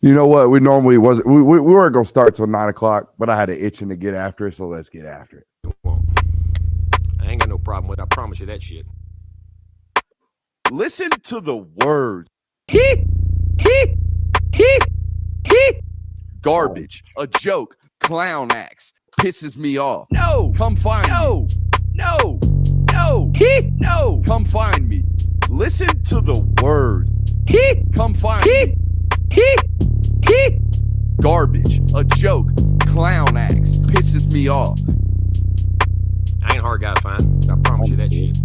You know what? We normally wasn't. We weren't gonna start till 9 o'clock, but I had an itching to get after it, so let's get after it. You won't. I ain't got no problem with it. I promise you that shit. Listen to the words. He, he, garbage, a joke, clown acts, pisses me off. No, come find me. No, no, come find me. Listen to the words. He, come find me. He, garbage, a joke, clown acts, pisses me off. I ain't a hard guy to find. I promise you that shit.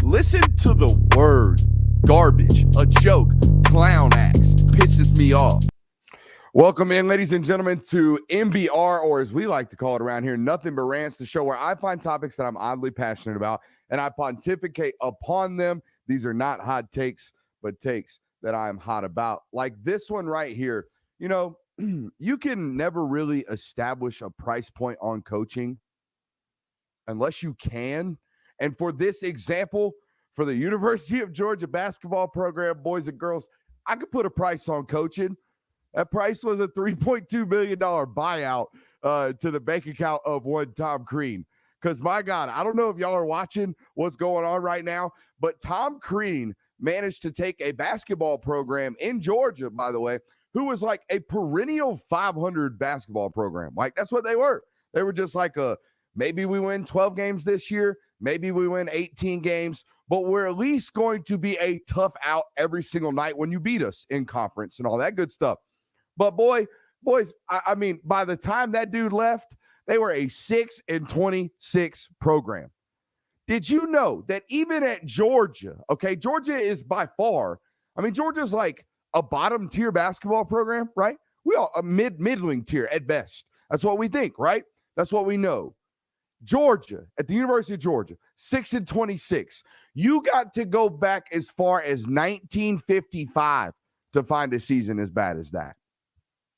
Listen to the words. Garbage, a joke, clown acts, pisses me off. Welcome in, ladies and gentlemen, to MBR, or as we like to call it around here, Nothing But Rants, the show where I find topics that I'm oddly passionate about and I pontificate upon them. These are not hot takes, but takes that I'm hot about. Like this one right here. You know, you can never really establish a price point on coaching unless you can. And for this example, for the University of Georgia basketball program, boys and girls, I could put a price on coaching. That price was a $3.2 million buyout to the bank account of one Tom Crean. Because, my God, I don't know if y'all are watching what's going on right now, but Tom Crean managed to take a basketball program in Georgia, by the way, who was like a perennial 500 basketball program. Like, that's what they were. They were just like maybe we win 12 games this year, maybe we win 18 games, but we're at least going to be a tough out every single night when you beat us in conference and all that good stuff. But boys, I mean, by the time that dude left, they were a 6-26 program. Did you know that even at Georgia, okay, Georgia is by far, I mean, Georgia's like a bottom tier basketball program, right? We all a middling tier at best. That's what we think, right? That's what we know. Georgia, at the University of Georgia, 6-26. You got to go back as far as 1955 to find a season as bad as that.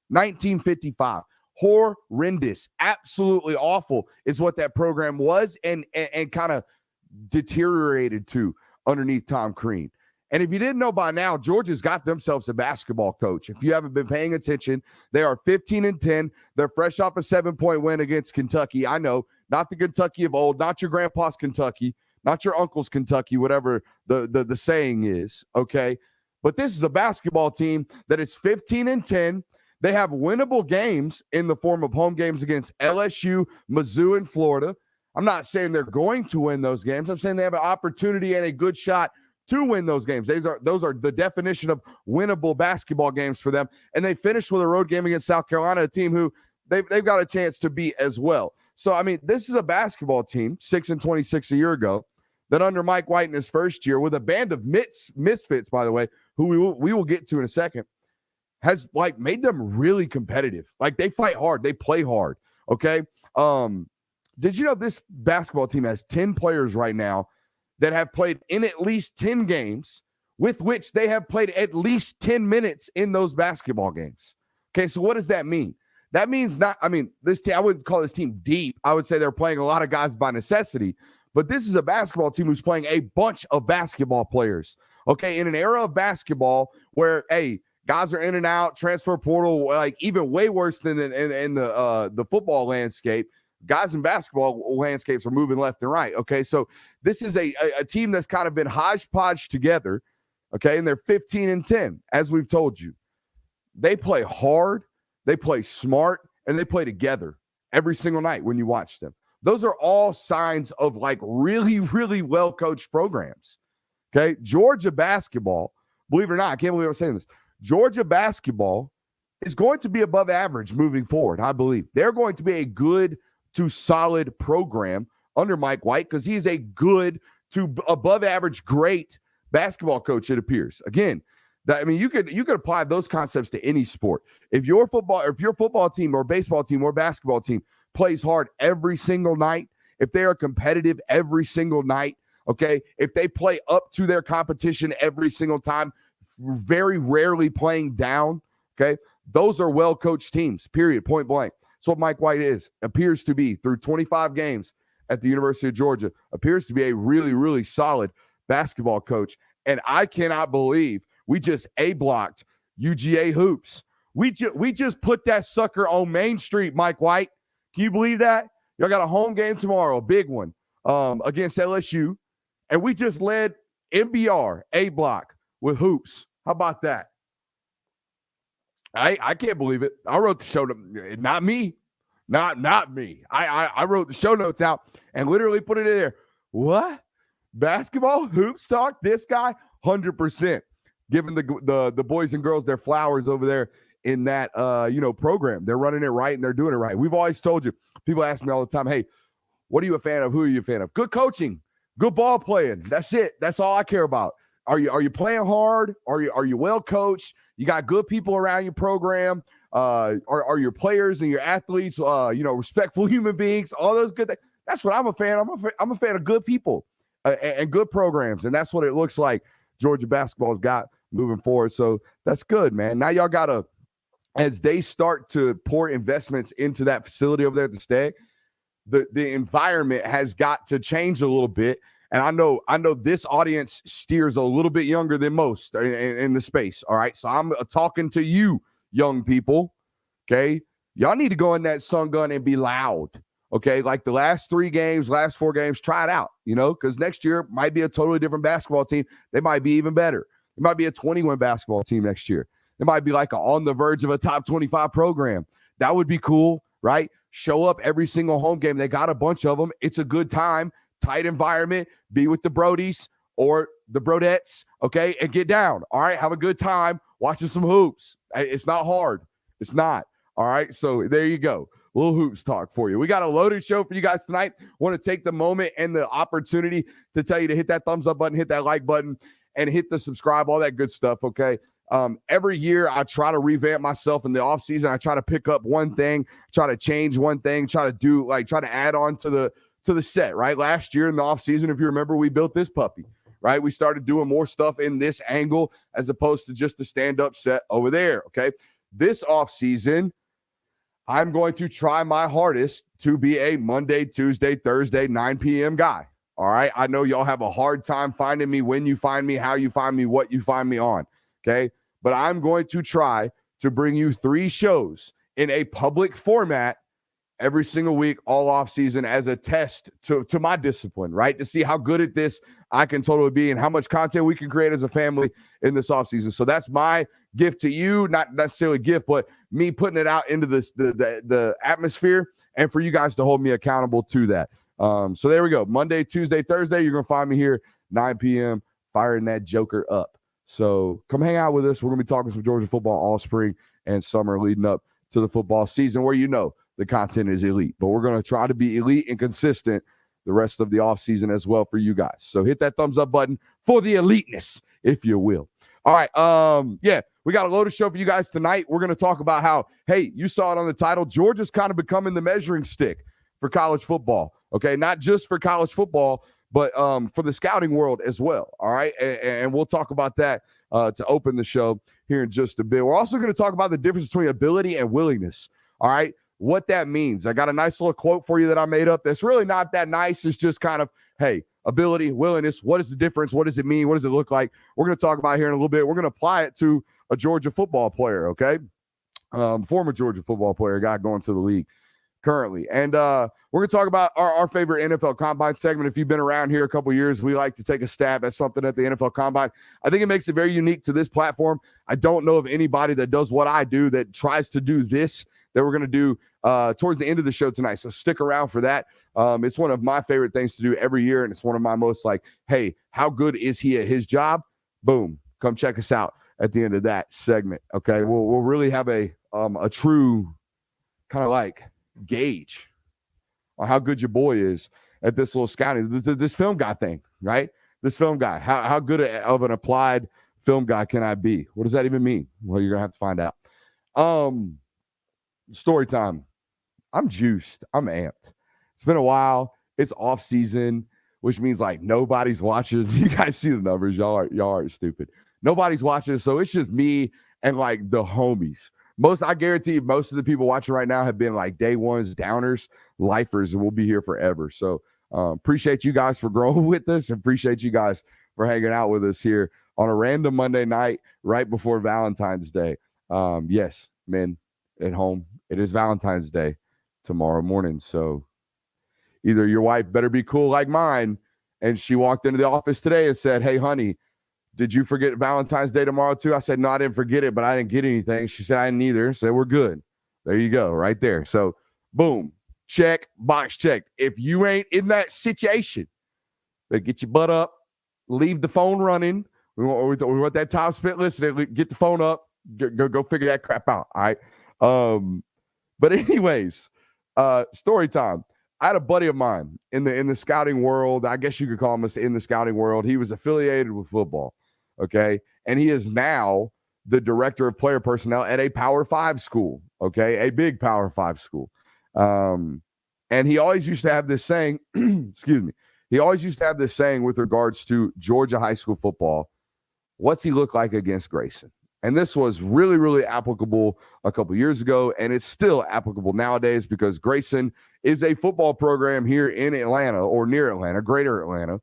1955. Horrendous. Absolutely awful is what that program was and kind of deteriorated to underneath Tom Crean. And if you didn't know by now, Georgia's got themselves a basketball coach. If you haven't been paying attention, they are 15-10. They're fresh off a 7-point win against Kentucky. I know, not the Kentucky of old, not your grandpa's Kentucky, not your uncle's Kentucky, whatever the saying is, okay? But this is a basketball team that is 15-10. They have winnable games in the form of home games against LSU, Mizzou, and Florida. I'm not saying they're going to win those games. I'm saying they have an opportunity and a good shot to win those games. Those are the definition of winnable basketball games for them. And they finished with a road game against South Carolina, a team who they've got a chance to beat as well. So, I mean, this is a basketball team, 6-26 a year ago, that under Mike White in his first year, with a band of misfits, by the way, who we will get to in a second, has like made them really competitive. Like they fight hard, they play hard. Okay. Did you know this basketball team has 10 players right now that have played in at least 10 games, with which they have played at least 10 minutes in those basketball games? Okay, so what does that mean? That means this team, I wouldn't call this team deep. I would say they're playing a lot of guys by necessity, but this is a basketball team who's playing a bunch of basketball players. Okay, in an era of basketball where, hey, guys are in and out, transfer portal, like even way worse than in the football landscape. Guys in basketball landscapes are moving left and right. Okay, so this is a team that's kind of been hodgepodge together. Okay, and they're 15-10, as we've told you. They play hard, they play smart, and they play together every single night when you watch them. Those are all signs of like really, really well-coached programs. Okay, Georgia basketball, believe it or not, I can't believe I'm saying this. Georgia basketball is going to be above average moving forward, I believe. They're going to be a good to solid program under Mike White because he's a good to above average great basketball coach, it appears. Again, you could apply those concepts to any sport. If your football team or baseball team or basketball team plays hard every single night, if they are competitive every single night, okay, if they play up to their competition every single time, very rarely playing down, okay, those are well-coached teams, period, point blank. That's what Mike White appears to be through 25 games at the University of Georgia, appears to be a really, really solid basketball coach. And I cannot believe we just A-blocked UGA hoops. We just put that sucker on Main Street, Mike White. Can you believe that? Y'all got a home game tomorrow, a big one, against LSU. And we just led MBR A-block with hoops. How about that? I can't believe it. I wrote the show notes. Not me. Not me. I wrote the show notes out and literally put it in there. What? Basketball? Hoops talk? This guy? 100%. Giving the boys and girls their flowers over there in that program. They're running it right and they're doing it right. We've always told you. People ask me all the time, hey, what are you a fan of? Who are you a fan of? Good coaching, good ball playing. That's it. That's all I care about. Are you playing hard? Are you well coached? You got good people around your program. Are your players and your athletes respectful human beings? All those good things. That's what I'm a fan. I'm a fan of good people and good programs, and that's what it looks like Georgia basketball's got moving forward. So that's good, man. Now y'all gotta, as they start to pour investments into that facility over there at the Stag, the environment has got to change a little bit. And I know this audience steers a little bit younger than most in the space. All right. So I'm talking to you, young people. Okay. Y'all need to go in that sun gun and be loud. Okay. Like the last 4 games, try it out, because next year might be a totally different basketball team. They might be even better. It might be a 20-win basketball team next year. It might be like on the verge of a top 25 program. That would be cool, right? Show up every single home game. They got a bunch of them. It's a good time. Tight environment, be with the Brodies or the Brodettes, okay, and get down, all right? Have a good time watching some hoops. It's not hard. It's not, all right? So there you go. Little hoops talk for you. We got a loaded show for you guys tonight. Want to take the moment and the opportunity to tell you to hit that thumbs up button, hit that like button, and hit the subscribe, all that good stuff, okay? Every year I try to revamp myself in the offseason. I try to pick up one thing, try to change one thing, try to add on to the set, right? Last year in the offseason, if you remember, we built this puppy, right? We started doing more stuff in this angle as opposed to just the stand-up set over there, okay? This offseason, I'm going to try my hardest to be a Monday, Tuesday, Thursday, 9 p.m. guy, all right? I know y'all have a hard time finding me, when you find me, how you find me, what you find me on, okay? But I'm going to try to bring you 3 shows in a public format every single week, all off season, as a test to my discipline, right? To see how good at this I can totally be and how much content we can create as a family in this off season. So that's my gift to you, not necessarily a gift, but me putting it out into the atmosphere and for you guys to hold me accountable to that. So there we go. Monday, Tuesday, Thursday, you're going to find me here, 9 p.m., firing that joker up. So come hang out with us. We're going to be talking some Georgia football all spring and summer leading up to the football season, where the content is elite, but we're going to try to be elite and consistent the rest of the offseason as well for you guys. So hit that thumbs up button for the eliteness, if you will. All right. We got a loaded show for you guys tonight. We're going to talk about how, hey, you saw it on the title, Georgia's kind of becoming the measuring stick for college football. Okay. Not just for college football, but for the scouting world as well. All right. And we'll talk about that to open the show here in just a bit. We're also going to talk about the difference between ability and willingness. All right. What that means. I got a nice little quote for you that I made up that's really not that nice. It's just kind of, hey, ability, willingness, what is the difference? What does it mean? What does it look like? We're going to talk about here in a little bit. We're going to apply it to a Georgia football player, okay? Former Georgia football player, a guy going to the league currently. And we're going to talk about our favorite NFL Combine segment. If you've been around here a couple years, we like to take a stab at something at the NFL Combine. I think it makes it very unique to this platform. I don't know of anybody that does what I do that tries to do this that we're going to do towards the end of the show tonight. So stick around for that. It's one of my favorite things to do every year, and it's one of my most hey, how good is he at his job? Boom. Come check us out at the end of that segment, okay? We'll really have a true kind of gauge on how good your boy is at this little scouting, this film guy thing, right? This film guy. How good of an applied film guy can I be? What does that even mean? Well, you're going to have to find out. Story time. I'm juiced. I'm amped. It's been a while. It's off season, which means nobody's watching. You guys see the numbers. Y'all are stupid. Nobody's watching. So it's just me and the homies. I guarantee most of the people watching right now have been day ones, downers, lifers, and we'll be here forever. So appreciate you guys for growing with us, and appreciate you guys for hanging out with us here on a random Monday night right before Valentine's Day. Yes, men at home, it is Valentine's Day tomorrow morning. So either your wife better be cool like mine, and she walked into the office today and said, "Hey, honey, did you forget Valentine's Day tomorrow too?" I said, "No, I didn't forget it, but I didn't get anything." She said, "I didn't either." So we're good. There you go, right there. So boom, check, box checked. If you ain't in that situation, they get your butt up, leave the phone running. We want that time spent listening. Get the phone up, go figure that crap out. All right. But anyways, story time. I had a buddy of mine in the scouting world. I guess you could call him in the scouting world. He was affiliated with football. Okay. And he is now the director of player personnel at a Power 5 school. Okay. A big Power 5 school. And he always used to have this saying, excuse me. He always used to have this saying with regards to Georgia high school football. What's he look like against Grayson? And this was really, really applicable a couple years ago, and it's still applicable nowadays because Grayson is a football program here in Atlanta or near Atlanta, greater Atlanta,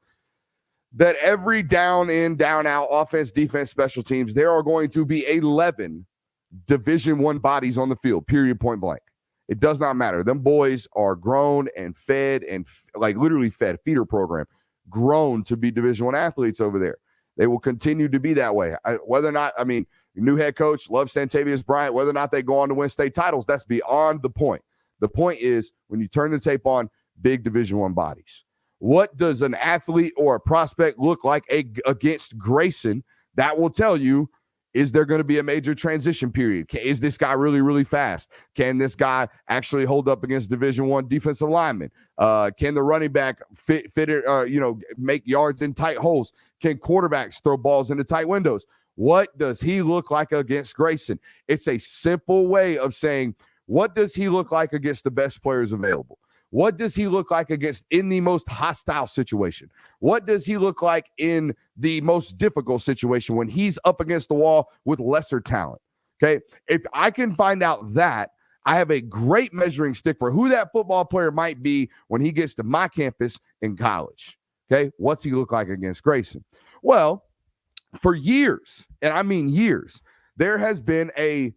that every down in, down out, offense, defense, special teams, there are going to be 11 Division I bodies on the field, period, point blank. It does not matter. Them boys are grown and fed and like literally fed, feeder program, grown to be Division I athletes over there. They will continue to be that way. Whether or not, new head coach, love Santavius Bryant, whether or not they go on to win state titles, that's beyond the point. The point is when you turn the tape on, big Division I bodies. What does an athlete or a prospect look like against Grayson? That will tell you, is there going to be a major transition period? Is this guy really, really fast? Can this guy actually hold up against Division I defensive linemen? Can the running back fit it, make yards in tight holes? Can quarterbacks throw balls into tight windows? What does he look like against Grayson? It's a simple way of saying, what does he look like against the best players available? What does he look like in the most hostile situation? What does he look like in the most difficult situation when he's up against the wall with lesser talent? Okay. If I can find out that, I have a great measuring stick for who that football player might be when he gets to my campus in college. Okay. What's he look like against Grayson? Well, for years, and I mean years, there has been a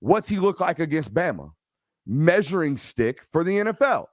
what's he look like against Bama measuring stick for the NFL.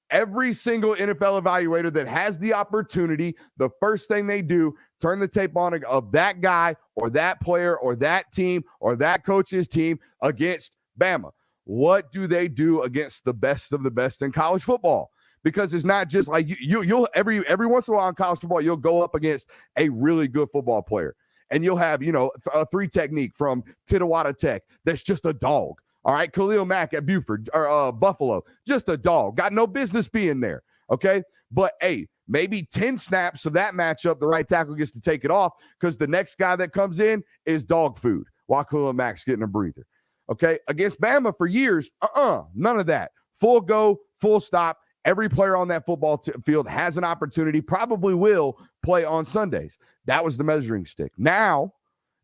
Every single NFL evaluator that has the opportunity, the first thing they do, turn the tape on of that guy or that player or that team or that coach's team against Bama. What do they do against the best of the best in college football? Because it's not just like you'll every once in a while in college football, you'll go up against a really good football player. And you'll have, a 3 technique from Tittawada Tech that's just a dog. All right, Khalil Mack at Buford or Buffalo, just a dog. Got no business being there, okay? But, hey, maybe 10 snaps of that matchup, the right tackle gets to take it off because the next guy that comes in is dog food while Khalil Mack's getting a breather, okay? Against Bama for years, none of that. Full go, full stop. Every player on that football field has an opportunity, probably will play on Sundays. That was the measuring stick. Now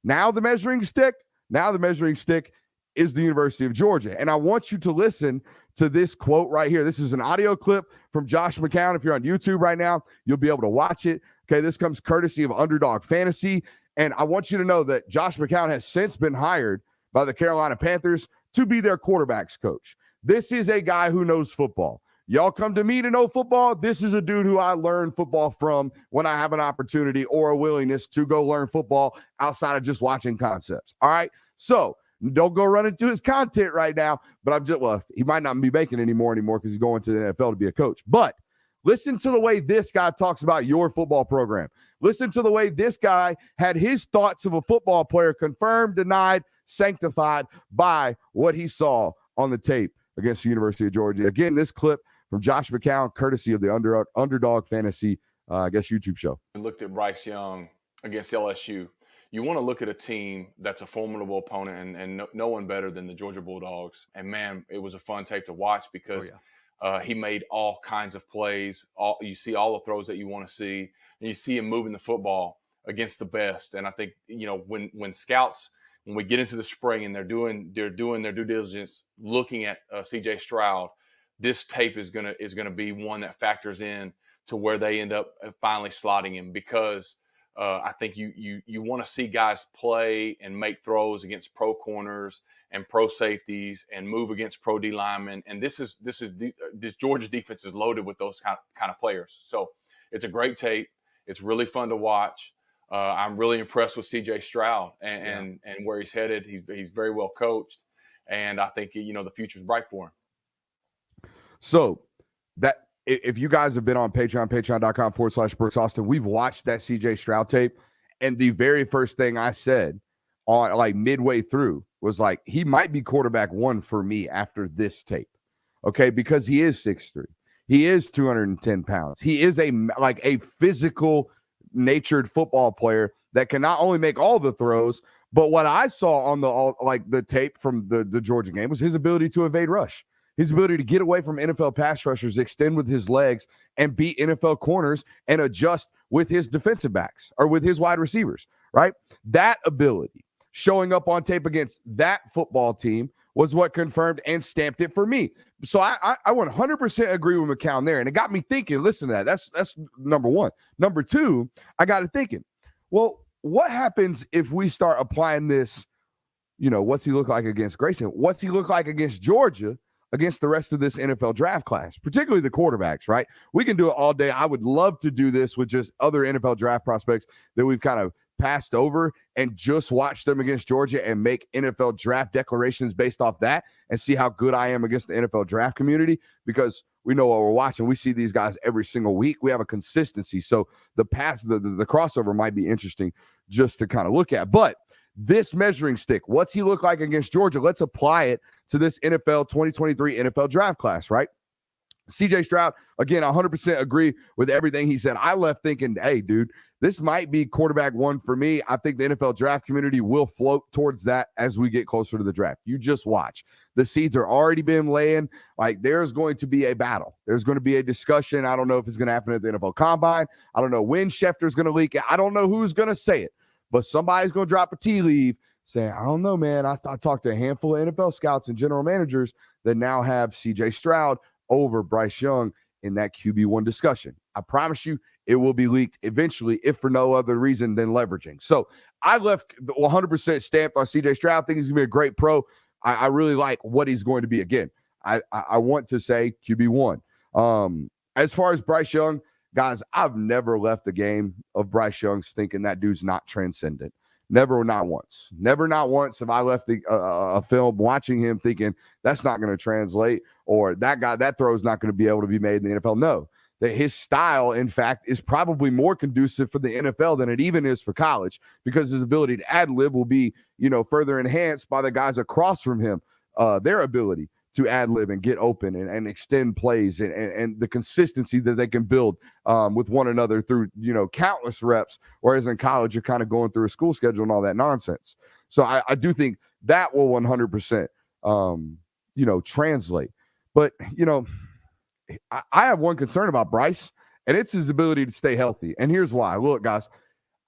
the measuring stick is the University of Georgia. And I want you to listen to this quote right here. This is an audio clip from Josh McCown. If you're on YouTube right now, you'll be able to watch it. Okay, this comes courtesy of Underdog Fantasy. And I want you to know that Josh McCown has since been hired by the Carolina Panthers to be their quarterbacks coach. This is a guy who knows football. Y'all come to me to know football. This is a dude who I learn football from when I have an opportunity or a willingness to go learn football outside of just watching concepts. All right. So don't go run into his content right now, but he might not be making anymore because he's going to the NFL to be a coach. But listen to the way this guy talks about your football program. Listen to the way this guy had his thoughts of a football player confirmed, denied, sanctified by what he saw on the tape against the University of Georgia. Again, this clip from Josh McCown, courtesy of the Underdog Fantasy, YouTube show. We looked at Bryce Young against LSU. You want to look at a team that's a formidable opponent and no one better than the Georgia Bulldogs. And, man, it was a fun tape to watch because he made all kinds of plays. You see all the throws that you want to see, and you see him moving the football against the best. And I think, when scouts – when we get into the spring and they're doing their due diligence, looking at C.J. Stroud, this tape is gonna be one that factors in to where they end up finally slotting him because I think you want to see guys play and make throws against pro corners and pro safeties and move against pro D linemen. And this Georgia defense is loaded with those kind of players. So it's a great tape. It's really fun to watch. I'm really impressed with C.J. Stroud and where he's headed. He's very well coached, and I think the future's bright for him. So that if you guys have been on patreon.com/Brooks Austin, we've watched that C.J. Stroud tape, and the very first thing I said on like midway through was like, he might be quarterback one for me after this tape, okay? Because he is 6'3", he is 210 pounds, he is a physical natured football player that can not only make all the throws, but what I saw on the tape from the Georgia game was his ability to evade rush, his ability to get away from NFL pass rushers, extend with his legs, and beat NFL corners and adjust with his defensive backs or with his wide receivers, right? That ability showing up on tape against that football team was what confirmed and stamped it for me. So I 100% agree with McCown there. And it got me thinking, listen to that. That's number one. Number two, I got it thinking, well, what happens if we start applying this, what's he look like against Grayson? What's he look like against Georgia, against the rest of this NFL draft class, particularly the quarterbacks, right? We can do it all day. I would love to do this with just other NFL draft prospects that we've kind of passed over and just watch them against Georgia and make NFL draft declarations based off that and see how good I am against the NFL draft community, because we know what we're watching. We see these guys every single week. We have a consistency. So the crossover might be interesting just to kind of look at. But this measuring stick, what's he look like against Georgia? Let's apply it to this NFL 2023 NFL draft class, right? C.J. Stroud, again, 100% agree with everything he said. I left thinking, hey, dude, this might be quarterback one for me. I think the NFL draft community will float towards that as we get closer to the draft. You just watch. The seeds are already been laying. Like, there's going to be a battle. There's going to be a discussion. I don't know if it's going to happen at the NFL Combine. I don't know when Schefter's going to leak it. I don't know who's going to say it. But somebody's going to drop a tea leaf saying, I don't know, man. I talked to a handful of NFL scouts and general managers that now have C.J. Stroud over Bryce Young in that QB1 discussion. I promise you it will be leaked eventually, if for no other reason than leveraging. So I left 100% stamped on C.J. Stroud. I think he's going to be a great pro. I really like what he's going to be. Again, I want to say QB1. As far as Bryce Young, guys, I've never left the game of Bryce Young's thinking that dude's not transcendent. Never, not once. Never, not once have I left a film watching him thinking that's not going to translate, or that throw is not going to be able to be made in the NFL. No, that his style, in fact, is probably more conducive for the NFL than it even is for college, because his ability to ad-lib will be, further enhanced by the guys across from him, their ability to ad-lib and get open and extend plays and the consistency that they can build with one another through, countless reps, whereas in college, you're kind of going through a school schedule and all that nonsense. So I do think that will 100%, translate. But, I have one concern about Bryce, and it's his ability to stay healthy. And here's why. Look, guys,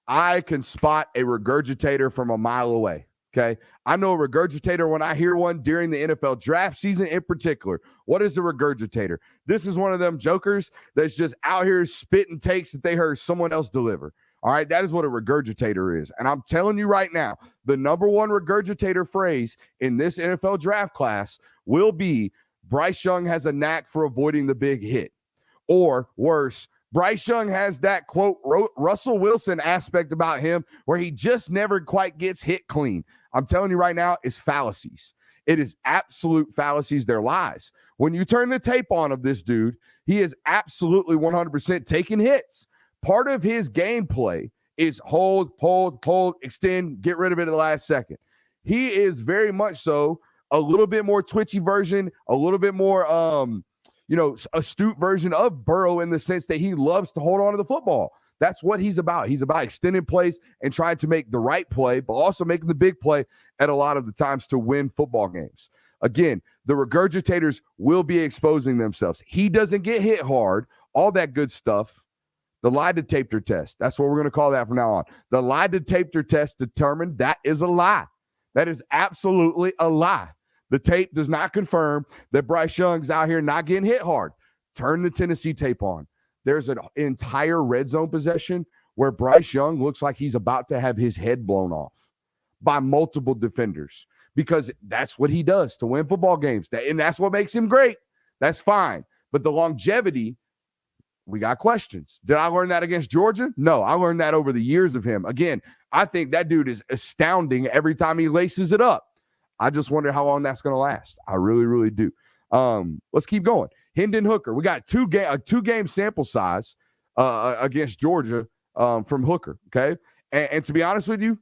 I can spot a regurgitator from a mile away. Okay. I know a regurgitator when I hear one during the NFL draft season in particular. What is a regurgitator? This is one of them jokers that's just out here spitting takes that they heard someone else deliver. All right. That is what a regurgitator is. And I'm telling you right now, the number one regurgitator phrase in this NFL draft class will be Bryce Young has a knack for avoiding the big hit. Or worse, Bryce Young has that, quote, Russell Wilson aspect about him where he just never quite gets hit clean. I'm telling you right now, it's fallacies. It is absolute fallacies. They're lies. When you turn the tape on of this dude, he is absolutely 100% taking hits. Part of his gameplay is hold, extend, get rid of it at the last second. He is very much so a little bit more twitchy version, a little bit more astute version of Burrow, in the sense that he loves to hold on to the football. That's what he's about. He's about extending plays and trying to make the right play, but also making the big play at a lot of the times to win football games. Again, the regurgitators will be exposing themselves. He doesn't get hit hard, all that good stuff. The lie detector test, that's what we're going to call that from now on. The lie detector test determined that is a lie. That is absolutely a lie. The tape does not confirm that Bryce Young's out here not getting hit hard. Turn the Tennessee tape on. There's an entire red zone possession where Bryce Young looks like he's about to have his head blown off by multiple defenders, because that's what he does to win football games. And that's what makes him great. That's fine. But the longevity, we got questions. Did I learn that against Georgia? No, I learned that over the years of him. Again, I think that dude is astounding every time he laces it up. I just wonder how long that's going to last. I really, really do. Let's keep going. Hendon Hooker. We got a two-game sample size against Georgia from Hooker, okay? And to be honest with you,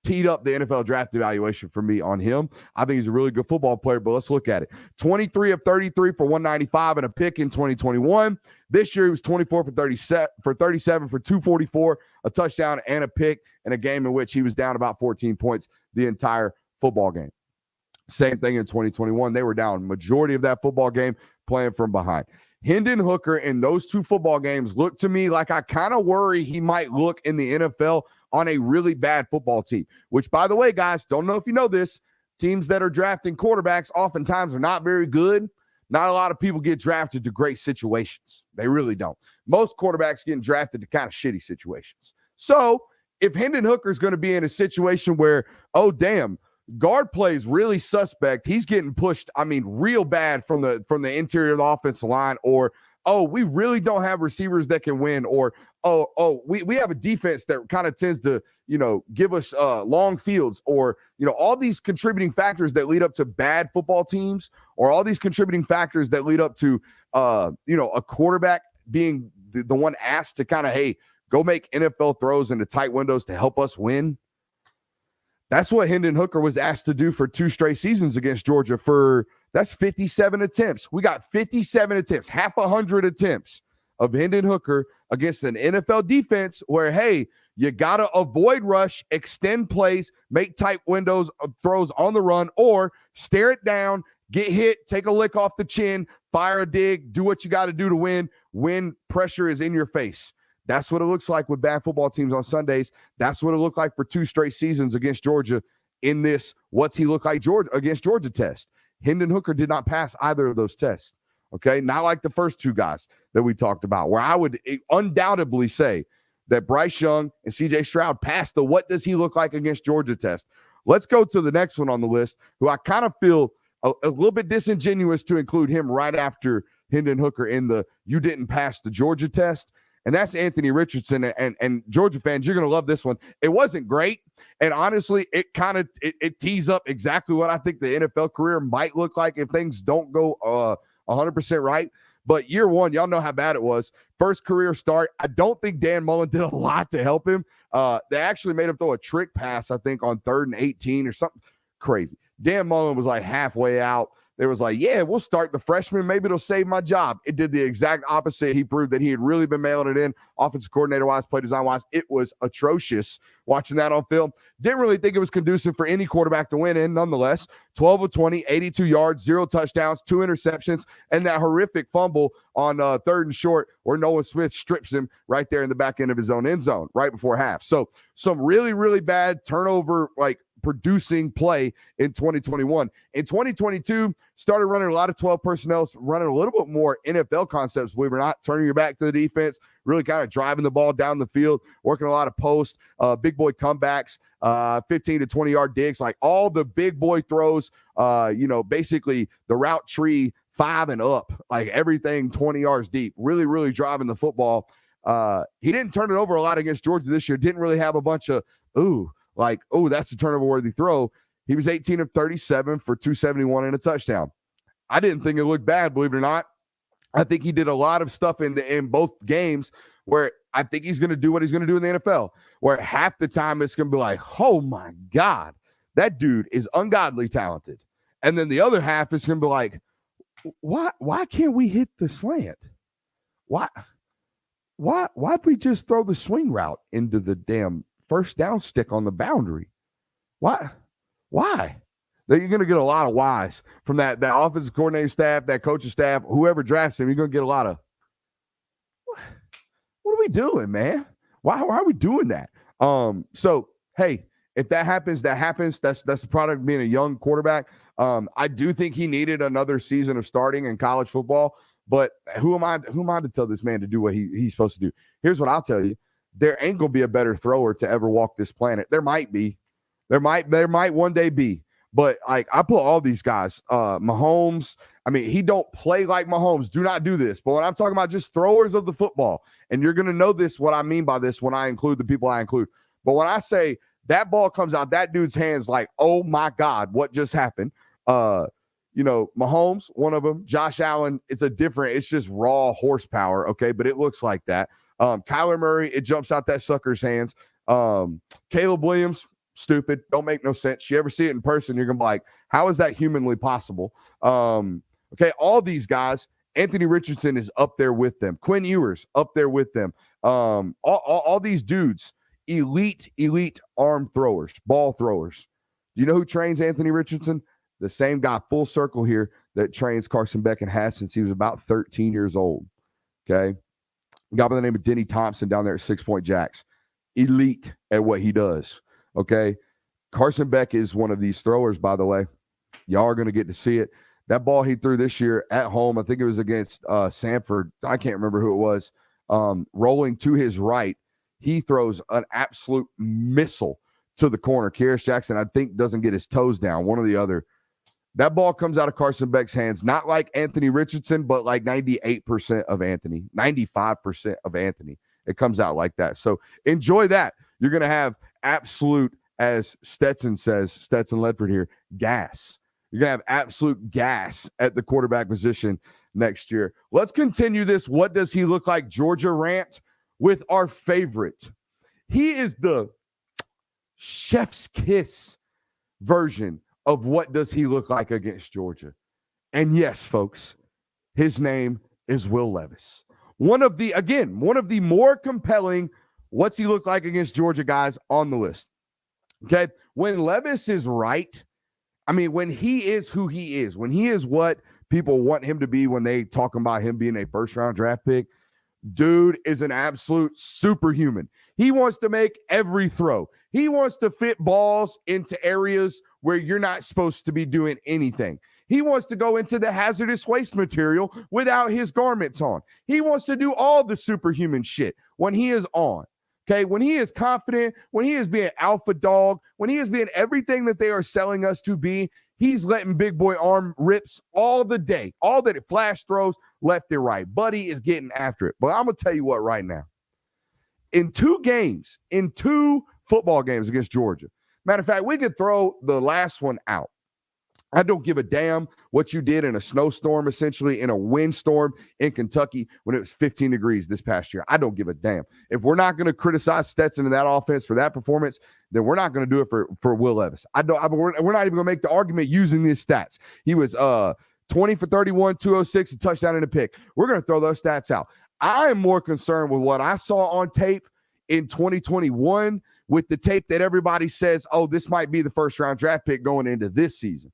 teed up the NFL draft evaluation for me on him. I think he's a really good football player, but let's look at it. 23 of 33 for 195 and a pick in 2021. This year he was 24 for 37 for 244, a touchdown and a pick in a game in which he was down about 14 points the entire football game. Same thing in 2021. They were down majority of that football game playing from behind. Hendon Hooker in those two football games looked to me like I kind of worry he might look in the NFL on a really bad football team, which, by the way, guys, don't know if you know this, teams that are drafting quarterbacks oftentimes are not very good. Not a lot of people get drafted to great situations. They really don't. Most quarterbacks getting drafted to kind of shitty situations. So if Hendon Hooker is going to be in a situation where, oh, damn, guard plays really suspect, he's getting pushed, real bad from the interior of the offensive line, or, oh, we really don't have receivers that can win, or, we have a defense that kind of tends to, give us long fields, or, all these contributing factors that lead up to bad football teams, or all these contributing factors that lead up to, a quarterback being the one asked to kind of, hey, go make NFL throws into tight windows to help us win. That's what Hendon Hooker was asked to do for 2 straight seasons against Georgia. That's 57 attempts. We got 57 attempts, half 100 attempts of Hendon Hooker against an NFL defense where, hey, you got to avoid rush, extend plays, make tight windows of throws on the run, or stare it down, get hit, take a lick off the chin, fire a dig, do what you got to do to win when pressure is in your face. That's what it looks like with bad football teams on Sundays. That's what it looked like for 2 straight seasons against Georgia in this what's he look like against Georgia test. Hendon Hooker did not pass either of those tests, okay? Not like the first 2 guys that we talked about, where I would undoubtedly say that Bryce Young and C.J. Stroud passed the what does he look like against Georgia test. Let's go to the next one on the list, who I kind of feel a little bit disingenuous to include him right after Hendon Hooker in the you didn't pass the Georgia test. And that's Anthony Richardson. And Georgia fans, you're going to love this one. It wasn't great. And honestly, it kind of it tees up exactly what I think the NFL career might look like if things don't go 100% right. But year one, y'all know how bad it was. First career start. I don't think Dan Mullen did a lot to help him. They actually made him throw a trick pass, I think, on 3rd and 18 or something crazy. Dan Mullen was like halfway out. They was like, yeah, we'll start the freshman. Maybe it'll save my job. It did the exact opposite. He proved that he had really been mailing it in, offensive coordinator-wise, play design-wise. It was atrocious watching that on film. Didn't really think it was conducive for any quarterback to win in. Nonetheless, 12 of 20, 82 yards, 0 touchdowns, 2 interceptions, and that horrific fumble on 3rd and short where Nolan Smith strips him right there in the back end of his own end zone right before half. So some really, really bad turnover, producing play in 2021. In 2022, started running a lot of 12 personnel, running a little bit more NFL concepts, believe it or not, turning your back to the defense, really kind of driving the ball down the field, working a lot of posts, big boy comebacks, 15 to 20-yard digs, like all the big boy throws, basically the route tree 5 and up, like everything 20 yards deep, really, really driving the football. He didn't turn it over a lot against Georgia this year, didn't really have a bunch of, that's a turnover-worthy throw. He was 18 of 37 for 271 and a touchdown. I didn't think it looked bad, believe it or not. I think he did a lot of stuff in both games where I think he's going to do what he's going to do in the NFL, where half the time it's going to be like, oh, my God, that dude is ungodly talented. And then the other half is going to be like, why can't we hit the slant? Why'd we just throw the swing route into the damn first down stick on the boundary? Why? You're going to get a lot of whys from that offensive coordinating staff, that coaching staff, whoever drafts him. You're going to get a lot of, what are we doing, man? Why are we doing that? So, hey, if that happens, that happens. That's the product of being a young quarterback. I do think he needed another season of starting in college football, but who am I to tell this man to do what he's supposed to do? Here's what I'll tell you. there ain't gonna be a better thrower to ever walk this planet. There might be. There might one day be. But like I put all these guys, Mahomes, I mean, he don't play like Mahomes. Do not do this. But when I'm talking about just throwers of the football, and you're gonna know this, what I mean by this when I include the people I include. But when I say that ball comes out that dude's hands, like, oh my God, what just happened? Mahomes, one of them. Josh Allen, it's just raw horsepower, okay? But it looks like that. Kyler Murray, it jumps out that sucker's hands. Caleb Williams, stupid, don't make no sense. You ever see it in person, you're gonna be like, how is that humanly possible? Okay, all these guys, Anthony Richardson is up there with them. Quinn Ewers up there with them. All these dudes, elite arm throwers, ball throwers. Do you know who trains Anthony Richardson? The same guy, full circle here, that trains Carson Beck and has since he was about 13 years old. Okay, a guy by the name of Denny Thompson down there at 6 Point Jacks, elite at what he does. Okay, Carson Beck is one of these throwers, by the way. Y'all are going to get to see it. That ball he threw this year at home, I think it was against Sanford. I can't remember who it was. Rolling to his right, he throws an absolute missile to the corner. Kearis Jackson, I think, doesn't get his toes down, one or the other. That ball comes out of Carson Beck's hands, not like Anthony Richardson, but like 98% of Anthony, 95% of Anthony. It comes out like that. So enjoy that. You're going to have absolute, as Stetson Ledford here, gas. You're going to have absolute gas at the quarterback position next year. Let's continue this what does he look like Georgia rant with our favorite. He is the chef's kiss version of what does he look like against Georgia. And yes, folks, his name is Will Levis. One of the more compelling what's he look like against Georgia guys on the list. Okay, when Levis is right, I mean, when he is who he is, when he is what people want him to be when they talk about him being a first-round draft pick, dude is an absolute superhuman. He wants to make every throw. He wants to fit balls into areas where you're not supposed to be doing anything. He wants to go into the hazardous waste material without his garments on. He wants to do all the superhuman shit when he is on. Okay, when he is confident, when he is being alpha dog, when he is being everything that they are selling us to be, he's letting big boy arm rips all the day, all that flash throws left and right. Buddy is getting after it. But I'm going to tell you what right now. In two football games against Georgia, matter of fact, we could throw the last one out. I don't give a damn what you did in a snowstorm, essentially in a windstorm in Kentucky when it was 15 degrees this past year. I don't give a damn. If we're not going to criticize Stetson in that offense for that performance, then we're not going to do it for Will Levis. We're not even going to make the argument using these stats. He was 20 for 31, 206, a touchdown and a pick. We're going to throw those stats out. I am more concerned with what I saw on tape in 2021 with the tape that everybody says, oh, this might be the first-round draft pick going into this season.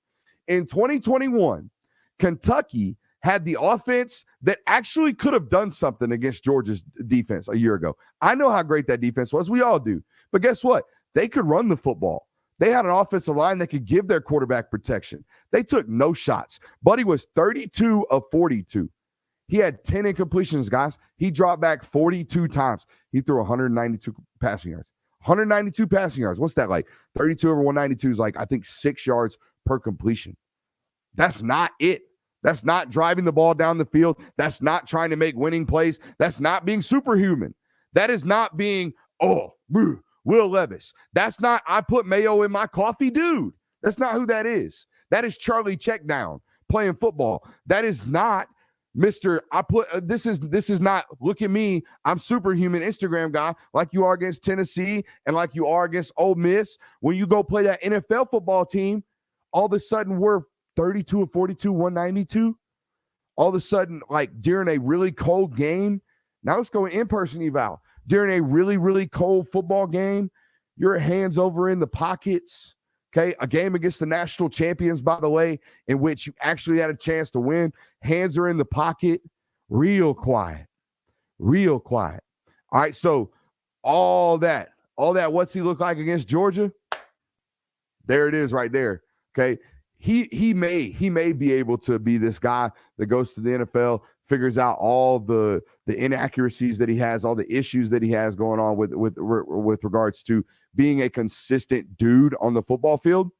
In 2021, Kentucky had the offense that actually could have done something against Georgia's defense a year ago. I know how great that defense was. We all do. But guess what? They could run the football. They had an offensive line that could give their quarterback protection. They took no shots. Buddy was 32 of 42. He had 10 incompletions, guys. He dropped back 42 times. He threw 192 passing yards. 192 passing yards. What's that like? 32 over 192 is like, I think, 6 yards per completion. That's not it. That's not driving the ball down the field. That's not trying to make winning plays. That's not being superhuman. That is not being, Will Levis. That's not, I put mayo in my coffee, dude. That's not who that is. That is Charlie Checkdown playing football. That is not Mr. This is not, look at me, I'm superhuman Instagram guy like you are against Tennessee and like you are against Ole Miss. When you go play that NFL football team, all of a sudden we're 32 of 42, 192. All of a sudden, like during a really cold game, now let's go in-person eval. During a really, really cold football game, your hands over in the pockets. Okay, a game against the national champions, by the way, in which you actually had a chance to win. Hands are in the pocket, real quiet. All right, so all that, what's he look like against Georgia? There it is right there, okay? He may be able to be this guy that goes to the NFL, figures out all the inaccuracies that he has, all the issues that he has going on with regards to being a consistent dude on the football field.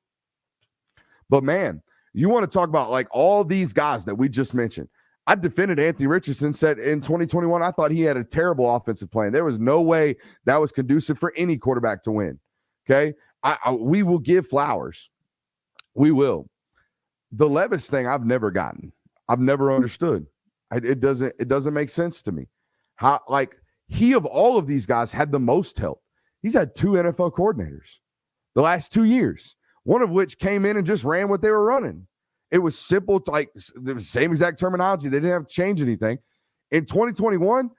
But man, you want to talk about like all these guys that we just mentioned. I defended Anthony Richardson, said in 2021, I thought he had a terrible offensive plan. There was no way that was conducive for any quarterback to win. Okay. We will give flowers. We will. The Levis thing, I've never gotten. I've never understood. It doesn't make sense to me. How, like, he of all of these guys had the most help. He's had 2 NFL coordinators the last 2 years, one of which came in and just ran what they were running. It was simple, like the same exact terminology. They didn't have to change anything. In 2021,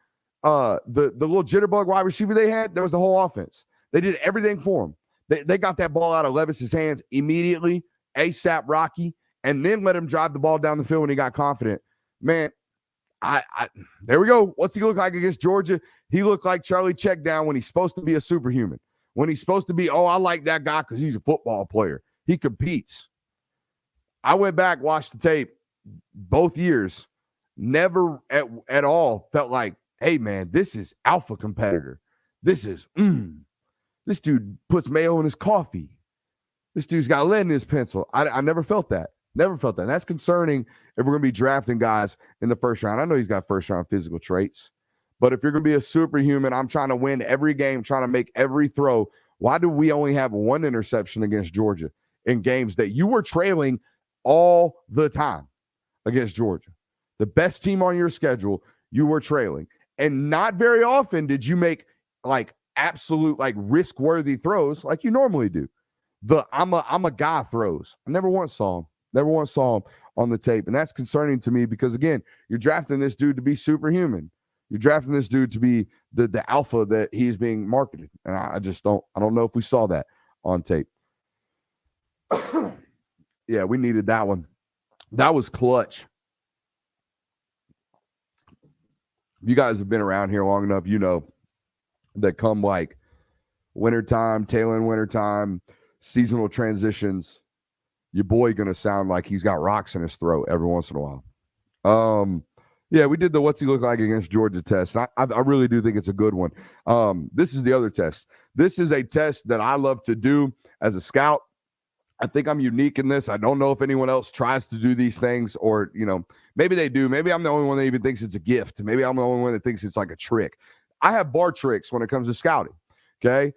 the little jitterbug wide receiver they had, that was the whole offense. They did everything for him. They got that ball out of Levis's hands immediately, ASAP Rocky, and then let him drive the ball down the field when he got confident. Man, there we go. What's he look like against Georgia? He looked like Charlie Checkdown when he's supposed to be a superhuman. When he's supposed to be, I like that guy because he's a football player. He competes. I went back, watched the tape both years. Never at all felt like, hey, man, this is alpha competitor. This is, this dude puts mayo in his coffee. This dude's got lead in his pencil. I never felt that. Never felt that. And that's concerning if we're going to be drafting guys in the first round. I know he's got first-round physical traits. But if you're going to be a superhuman, I'm trying to win every game, trying to make every throw. Why do we only have 1 interception against Georgia in games that you were trailing all the time against Georgia? The best team on your schedule, you were trailing. And not very often did you make, like, absolute, like, risk-worthy throws like you normally do. The I'm a guy throws. I never once saw him. Never once saw him on the tape. And that's concerning to me because, again, you're drafting this dude to be superhuman. You're drafting this dude to be the alpha that he's being marketed. And I don't know if we saw that on tape. Yeah, we needed that one. That was clutch. You guys have been around here long enough, you know that come like wintertime, tail end wintertime, seasonal transitions, your boy going to sound like he's got rocks in his throat every once in a while. Yeah, we did the what's he look like against Georgia test. I really do think it's a good one. This is the other test. This is a test that I love to do as a scout. I think I'm unique in this. I don't know if anyone else tries to do these things or, you know, maybe they do. Maybe I'm the only one that even thinks it's a gift. Maybe I'm the only one that thinks it's like a trick. I have bar tricks when it comes to scouting. Okay.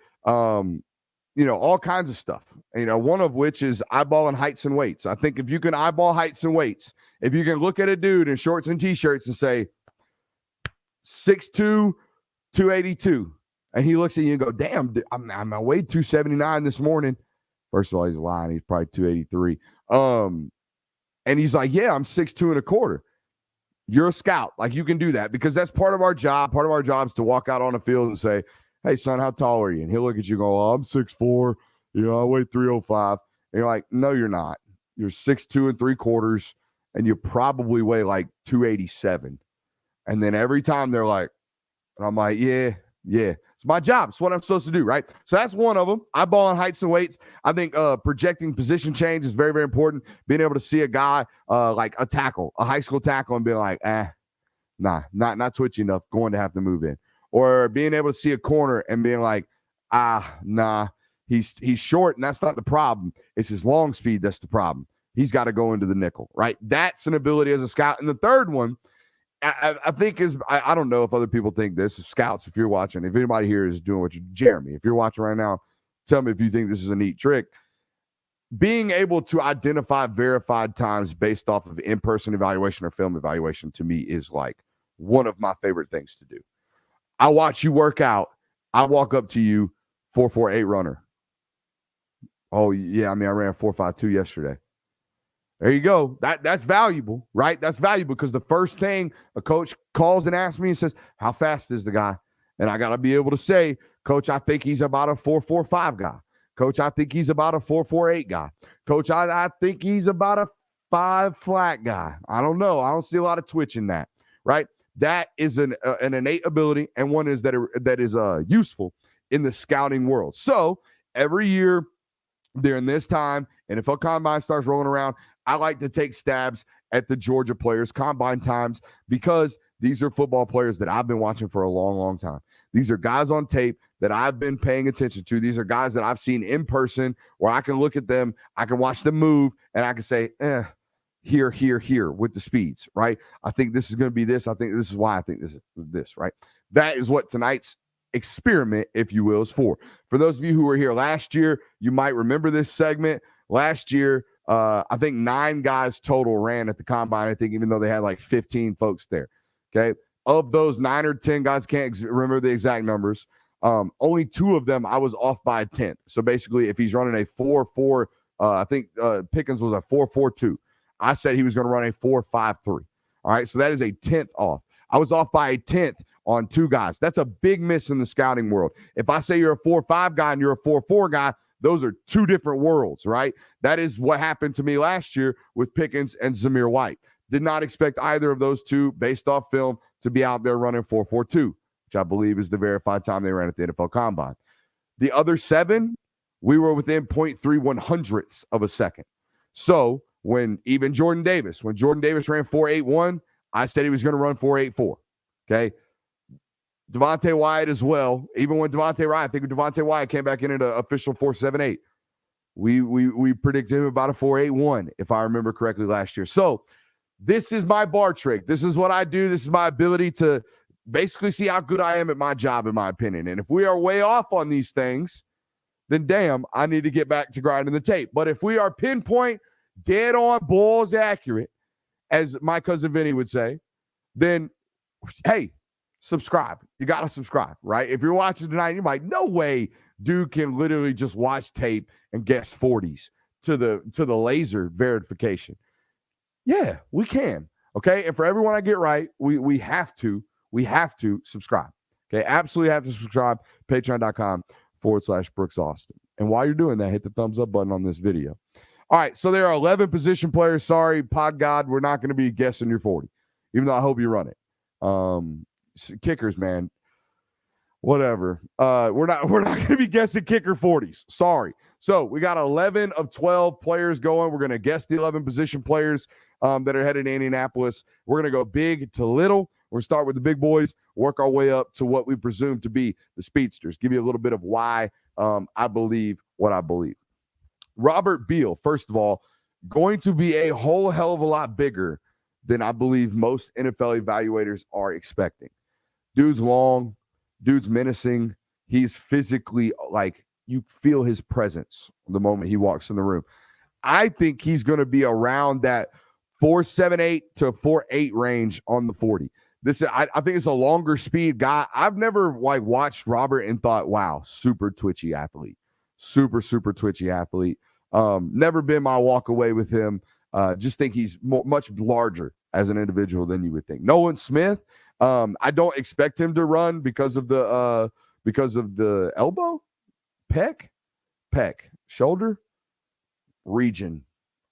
You know, all kinds of stuff, you know, one of which is eyeballing heights and weights. I think if you can eyeball heights and weights, if you can look at a dude in shorts and t-shirts and say 6'2", 282, and he looks at you and go, damn, I weighed 279 this morning. First of all, he's lying. He's probably 283. And he's like, yeah, I'm 6'2 and a quarter. You're a scout. Like, you can do that because that's part of our job. Part of our job is to walk out on a field and say, hey, son, how tall are you? And he'll look at you and go, I'm 6'4". You know, I weigh 305. And you're like, no, you're not. You're 6'2 and 3/4, and you probably weigh like 287. And then every time they're like, and I'm like, yeah, it's my job. It's what I'm supposed to do, right? So that's one of them. Eyeballing heights and weights. I think projecting position change is very, very important. Being able to see a guy like a tackle, a high school tackle, and being like, nah, not twitchy enough, going to have to move in. Or being able to see a corner and being like, nah, he's short, and that's not the problem. It's his long speed that's the problem. He's got to go into the nickel, right? That's an ability as a scout. And the third one, I think is, I don't know if other people think this. Scouts, if you're watching, if anybody here is doing what you, Jeremy, if you're watching right now, tell me if you think this is a neat trick. Being able to identify verified times based off of in-person evaluation or film evaluation, to me, is like one of my favorite things to do. I watch you work out. I walk up to you, 4.48 runner. Oh, yeah, I mean, I ran 4.52 yesterday. There you go. That's valuable, right? That's valuable because the first thing a coach calls and asks me and says, how fast is the guy? And I got to be able to say, Coach, I think he's about a 4.45 guy. Coach, I think he's about a 4.48 guy. Coach, I think he's about a 5 flat guy. I don't know. I don't see a lot of twitch in that, right? That is an innate ability, and one is that is useful in the scouting world. So every year during this time, NFL Combine starts rolling around, I like to take stabs at the Georgia players, combine times, because these are football players that I've been watching for a long, long time. These are guys on tape that I've been paying attention to. These are guys that I've seen in person where I can look at them, I can watch them move, and I can say, here with the speeds, right? I think this is going to be this. I think this is why I think this, right? That is what tonight's experiment, if you will, is for. For those of you who were here last year, you might remember this segment. Last year, I think 9 guys total ran at the combine, I think, even though they had like 15 folks there. Okay. Of those 9 or 10 guys, can't remember the exact numbers. Only 2 of them, I was off by a 10th. So basically, if he's running a 4.4, I think Pickens was a 4.42. I said he was going to run a 4.53. All right. So that is a 10th off. I was off by a 10th on 2 guys. That's a big miss in the scouting world. If I say you're a 4.5 guy and you're a 4.4 guy, those are 2 different worlds, right? That is what happened to me last year with Pickens and Zamir White. Did not expect either of those 2, based off film, to be out there running 4.42, which I believe is the verified time they ran at the NFL Combine. The other 7, we were within 0.31 of a second. So when Jordan Davis ran 4.81, I said he was going to run 4.84. Okay. Devontae Wyatt as well. Even when Devontae Wyatt came back in at an official 4.78. We predicted him about a 4.81, if I remember correctly, last year. So this is my bar trick. This is what I do. This is my ability to basically see how good I am at my job, in my opinion. And if we are way off on these things, then damn, I need to get back to grinding the tape. But if we are pinpoint, dead on, balls accurate, as my cousin Vinny would say, then, hey, subscribe. You got to subscribe, right? If you're watching tonight, you're like, no way dude can literally just watch tape and guess 40s to the laser verification. Yeah, we can. Okay. And for everyone I get right, we have to subscribe. Okay. Absolutely have to subscribe. Patreon.com/Brooks Austin. And while you're doing that, hit the thumbs up button on this video. All right. So there are 11 position players. Sorry, Pod God, we're not going to be guessing your 40, even though I hope you run it. Kickers, man. Whatever. We're not going to be guessing kicker 40s. Sorry. So we got 11 of 12 players going. We're going to guess the 11 position players that are headed to Indianapolis. We're going to go big to little. We're going to start with the big boys, work our way up to what we presume to be the speedsters. Give you a little bit of why I believe what I believe. Robert Beal, first of all, going to be a whole hell of a lot bigger than I believe most NFL evaluators are expecting. Dude's long. Dude's menacing. He's physically, like, you feel his presence the moment he walks in the room. I think he's going to be around that 4.78 to 4.8 range on the 40. I think it's a longer speed guy. I've never watched Robert and thought, wow, super twitchy athlete. Super twitchy athlete. Never been my walk away with him. Just think he's much larger as an individual than you would think. Nolan Smith, I don't expect him to run because of the elbow, pec, shoulder region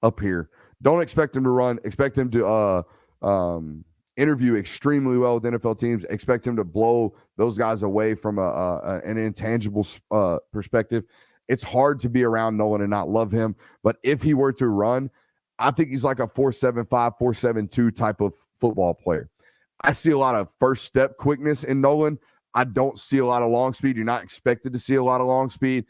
up here. Don't expect him to run. Expect him to interview extremely well with NFL teams. Expect him to blow those guys away from an intangible perspective. It's hard to be around Nolan and not love him. But if he were to run, I think he's like a 4.75, 4.72 type of football player. I see a lot of first step quickness in Nolan. I don't see a lot of long speed. You're not expected to see a lot of long speed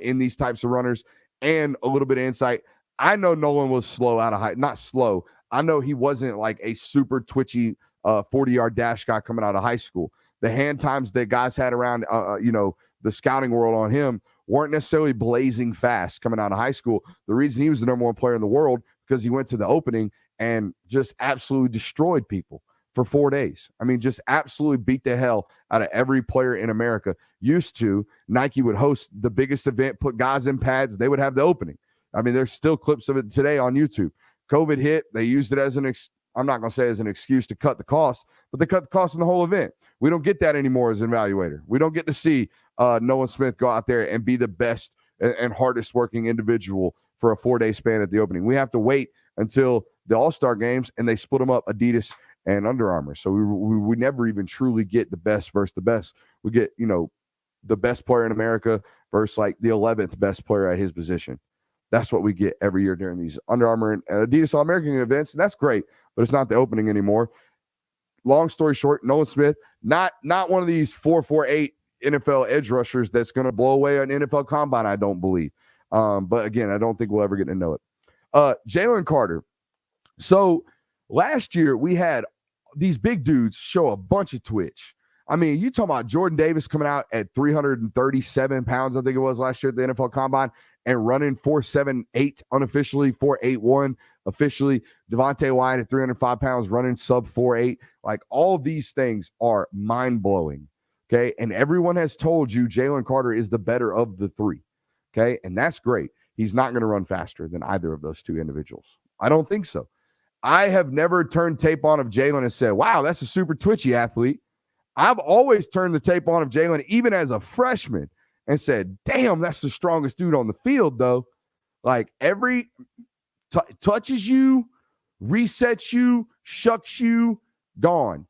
in these types of runners. And a little bit of insight. I know Nolan was slow out of high, not slow. I know he wasn't like a super twitchy 40-yard dash guy coming out of high school. The hand times that guys had around, the scouting world on him weren't necessarily blazing fast coming out of high school. The reason he was the number 1 player in the world because he went to the opening and just absolutely destroyed people for 4 days. I mean, just absolutely beat the hell out of every player in America. Used to, Nike would host the biggest event, put guys in pads. They would have the opening. I mean, there's still clips of it today on YouTube. COVID hit. They used it as I'm not going to say as an excuse to cut the cost, but they cut the cost in the whole event. We don't get that anymore as an evaluator. We don't get to see Nolan Smith go out there and be the best and hardest working individual for a 4-day span at the opening. We have to wait until the All-Star games, and they split them up, Adidas and Under Armour. So we never even truly get the best versus the best. We get, the best player in America versus like the 11th best player at his position. That's what we get every year during these Under Armour and Adidas All-American events, and that's great, but it's not the opening anymore. Long story short, Nolan Smith, not one of these 4.48 NFL edge rushers that's going to blow away an NFL combine, I don't believe. But again, I don't think we'll ever get to know it. Jalen Carter. So last year we had these big dudes show a bunch of twitch. I mean, you talking about Jordan Davis coming out at 337 pounds, I think it was last year at the NFL Combine, and running 4.78 unofficially, 4.81 officially. Devontae Wyatt at 305 pounds running sub 4.8. Like, all of these things are mind-blowing, okay? And everyone has told you Jalen Carter is the better of the three, okay? And that's great. He's not going to run faster than either of those two individuals. I don't think so. I have never turned tape on of Jalen and said, wow, that's a super twitchy athlete. I've always turned the tape on of Jalen, even as a freshman, and said, damn, that's the strongest dude on the field, though. Like, every touches you, resets you, shucks you, gone.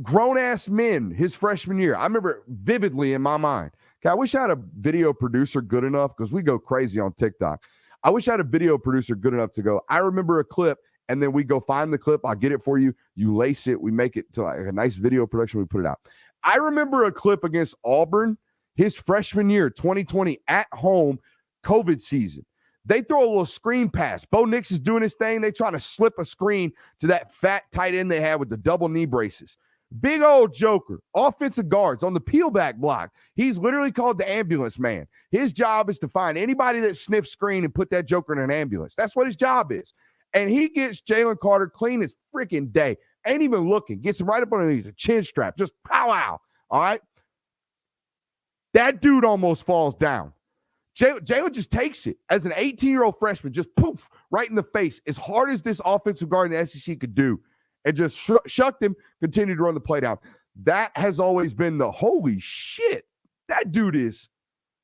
Grown-ass men his freshman year. I remember vividly in my mind. Okay, I wish I had a video producer good enough, because we go crazy on TikTok. I wish I had a video producer good enough to go, I remember a clip, and then we go find the clip. I'll get it for you. You lace it. We make it to like a nice video production. We put it out. I remember a clip against Auburn his freshman year, 2020, at home, COVID season. They throw a little screen pass. Bo Nix is doing his thing. They trying to slip a screen to that fat tight end they had with the double knee braces. Big old joker, offensive guards on the peel back block. He's literally called the ambulance man. His job is to find anybody that sniffs screen and put that joker in an ambulance. That's what his job is. And he gets Jalen Carter clean as freaking day. Ain't even looking. Gets him right up underneath a chin strap. Just pow wow. All right? That dude almost falls down. Jalen just takes it as an 18-year-old freshman, just poof, right in the face, as hard as this offensive guard in the SEC could do, and just shucked him, continued to run the play down. That has always been the holy shit. That dude is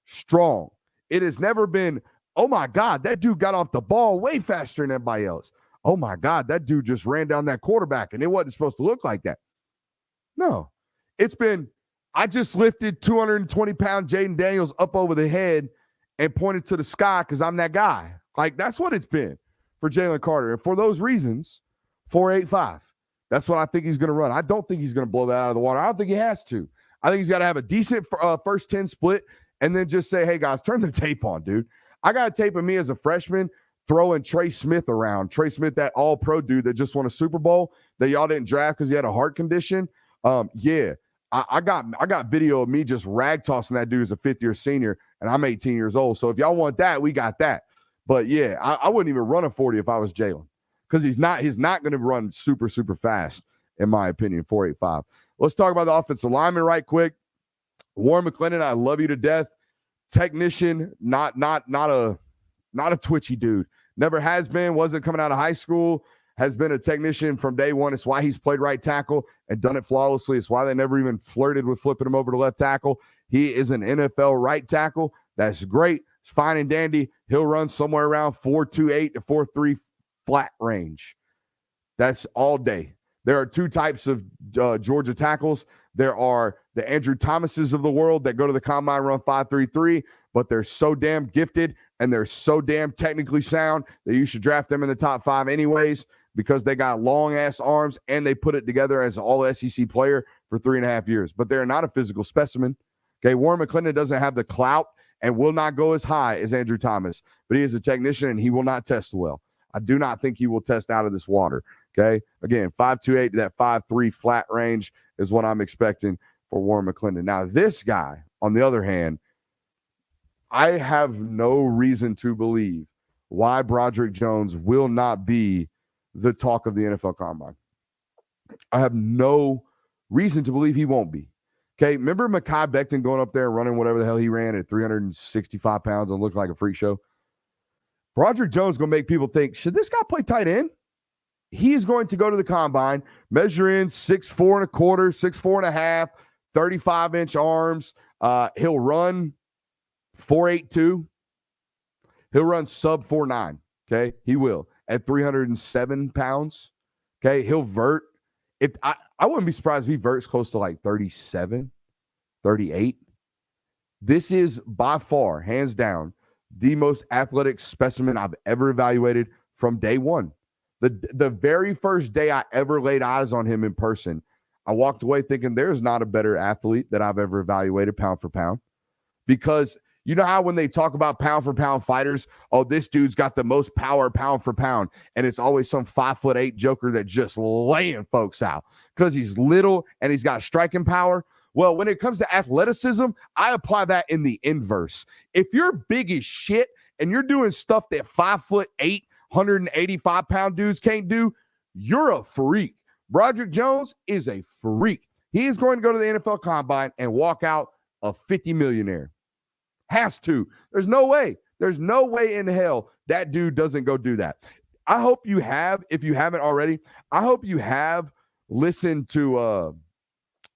strong. It has never been, oh my God, that dude got off the ball way faster than everybody else. Oh my God, that dude just ran down that quarterback, and it wasn't supposed to look like that. No, it's been, I just lifted 220-pound Jaden Daniels up over the head and pointed to the sky because I'm that guy. Like, that's what it's been for Jalen Carter. And for those reasons, 4.85. That's what I think he's going to run. I don't think he's going to blow that out of the water. I don't think he has to. I think he's got to have a decent first 10 split and then just say, hey, guys, turn the tape on, dude. I got a tape of me as a freshman throwing Trey Smith around. Trey Smith, that all-pro dude that just won a Super Bowl that y'all didn't draft because he had a heart condition. Yeah. I got video of me just rag tossing that dude as a fifth-year senior, and I'm 18 years old. So if y'all want that, we got that. But yeah, I wouldn't even run a 40 if I was Jalen, because he's not going to run super, super fast, in my opinion, 4.85. Let's talk about the offensive lineman right quick. Warren McClendon, I love you to death. Technician, not a twitchy dude. Never has been, wasn't coming out of high school. Has been a technician from day one. It's why he's played right tackle and done it flawlessly. It's why they never even flirted with flipping him over to left tackle. He is an NFL right tackle. That's great. It's fine and dandy. He'll run somewhere around 4.28 to 4.3 flat range. That's all day. There are two types of Georgia tackles. There are the Andrew Thomases of the world that go to the combine, run 5.33, but they're so damn gifted and they're so damn technically sound that you should draft them in the top 5 anyways, because they got long-ass arms and they put it together as an all-SEC player for 3.5 years. But they're not a physical specimen. Okay, Warren McClendon doesn't have the clout and will not go as high as Andrew Thomas, but he is a technician and he will not test well. I do not think he will test out of this water. Okay, again, 5.28 to that 5.3 flat range is what I'm expecting for Warren McClendon. Now, this guy, on the other hand, I have no reason to believe why Broderick Jones will not be the talk of the NFL Combine. I have no reason to believe he won't be. Okay, remember Mekhi Becton going up there and running whatever the hell he ran at 365 pounds and looked like a freak show? Broderick Jones is going to make people think, should this guy play tight end? He is going to go to the combine, measure in 6'4 1/4, 6'4 1/2, 35-inch arms. He'll run 4.82. He'll run sub 4.9. Okay, he will at 307 pounds. Okay, he'll vert. I wouldn't be surprised if he verts close to like 37, 38. This is by far, hands down, the most athletic specimen I've ever evaluated from day one. The very first day I ever laid eyes on him in person, I walked away thinking there's not a better athlete that I've ever evaluated pound for pound. Because you know how when they talk about pound for pound fighters, oh, this dude's got the most power pound for pound, and it's always some 5'8" joker that just laying folks out because he's little and he's got striking power. Well, when it comes to athleticism, I apply that in the inverse. If you're big as shit and you're doing stuff that 5'8", 185-pound dudes can't do, you're a freak. Broderick Jones is a freak. He is going to go to the NFL Combine and walk out a 50 millionaire. Has to. There's no way. There's no way in hell that dude doesn't go do that. I hope you have, if you haven't already, I hope you have listened to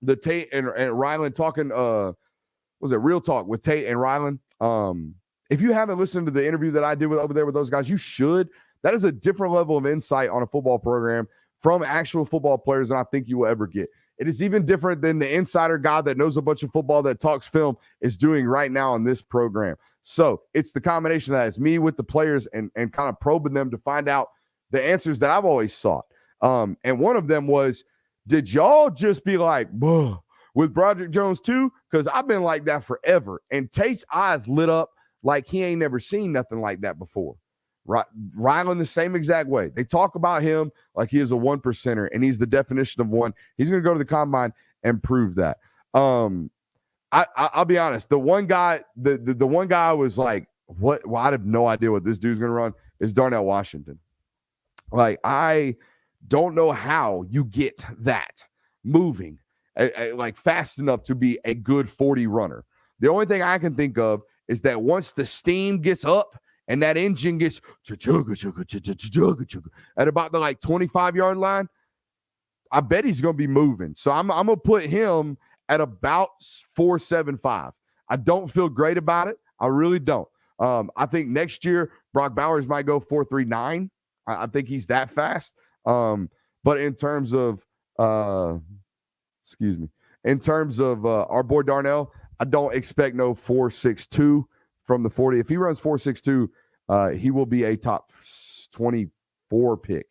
the Tate and Ryland talking, was it Real Talk with Tate and Ryland? If you haven't listened to the interview that I did over there with those guys, you should. That is a different level of insight on a football program from actual football players than I think you will ever get. It is even different than the insider guy that knows a bunch of football that talks film is doing right now on this program. So it's the combination of that. It's me with the players and kind of probing them to find out the answers that I've always sought. And one of them was, did y'all just be like, with Broderick Jones too? Because I've been like that forever. And Tate's eyes lit up like he ain't never seen nothing like that before. Ryland the same exact way. They talk about him like he is a 1%er, and he's the definition of one. He's going to go to the Combine and prove that. I'll be honest. The one guy, the one guy was like, what? Well, I have no idea what this dude's going to run is Darnell Washington. Like, I don't know how you get that moving like fast enough to be a good 40 runner. The only thing I can think of is that once the steam gets up and that engine gets at about the like 25-yard line, I bet he's going to be moving. So I'm going to put him at about 4.75. I don't feel great about it. I really don't. I think next year Brock Bowers might go 4.39. I think he's that fast. But in terms of our boy Darnell, I don't expect no 4.62 from the 40. If he runs 4.62, he will be a top 24 pick.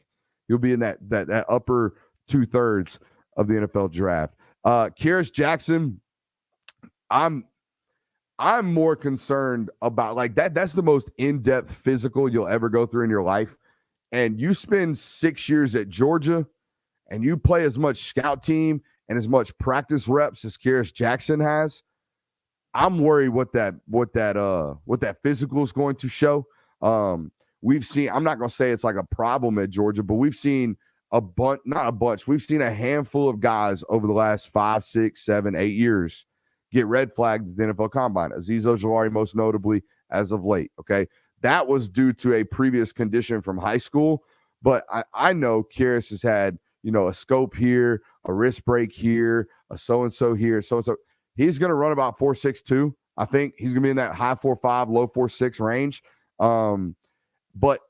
He'll be in that upper 2/3 of the NFL draft. Kearis Jackson, I'm more concerned about like that. That's the most in-depth physical you'll ever go through in your life. And you spend 6 years at Georgia and you play as much scout team and as much practice reps as Kearis Jackson has. I'm worried what that physical is going to show. We've seen, I'm not going to say it's like a problem at Georgia, but we've seen we've seen a handful of guys over the last 5, 6, 7, 8 years get red flagged at the NFL Combine. Azeez Ojulari most notably as of late, okay? That was due to a previous condition from high school, but I know Kearis has had, a scope here, a wrist break here, a so-and-so here, so-and-so. He's going to run about 4.62. I think he's going to be in that high 4.5, low 4.6 range. But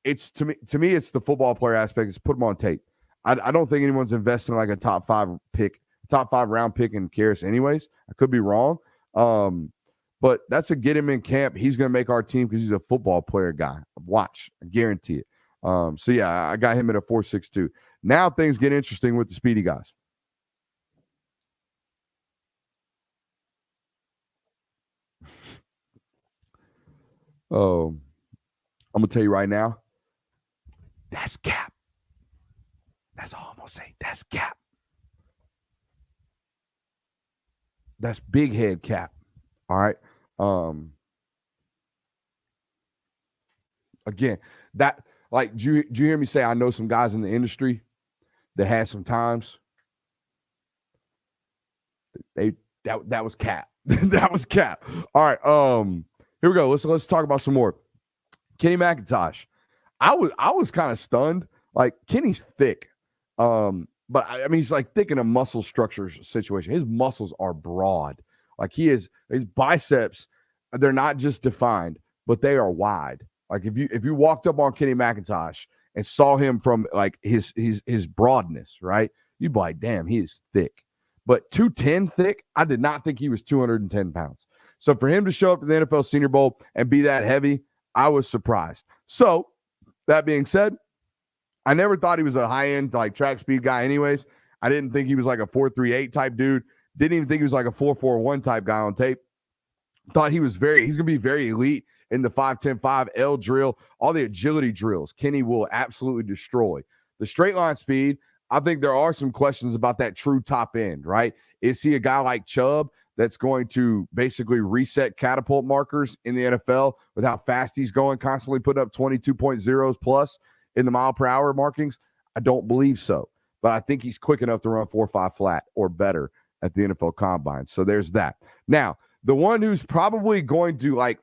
it's to me, it's the football player aspect. It's put him on tape. I don't think anyone's investing like a top 5 round pick in Kearis anyways. I could be wrong. But that's a get him in camp. He's going to make our team because he's a football player guy. Watch. I guarantee it. So, yeah, I got him at a 4.62. Now things get interesting with the speedy guys. Oh, I'm going to tell you right now, that's cap. That's all I'm going to say. That's cap. That's big head cap. All right. Again, that like, do you hear me say I know some guys in the industry that had some times that was cap. That was cap. All right. Here we go. Let's talk about some more. Kenny McIntosh. I was kind of stunned. Like, Kenny's thick. But I mean, he's like thick in a muscle structure situation. His muscles are broad. Like, his biceps, they're not just defined, but they are wide. Like, if you walked up on Kenny McIntosh and saw him from like his broadness, right? You'd be like, damn, he is thick. But 210 thick, I did not think he was 210 pounds. So for him to show up to the NFL Senior Bowl and be that heavy, I was surprised. So that being said, I never thought he was a high-end like track speed guy anyways. I didn't think he was like a 4.38 type dude. Didn't even think he was like a 4.41 type guy on tape. Thought he's going to be very elite in the 5.10.5 L drill, all the agility drills. Kenny will absolutely destroy. The straight line speed, I think there are some questions about that true top end, right? Is he a guy like Chubb that's going to basically reset catapult markers in the NFL with how fast he's going, constantly putting up 22.0s plus in the mile per hour markings? I don't believe so, but I think he's quick enough to run 4.5 flat or better at the NFL Combine. So there's that. Now, the one who's probably going to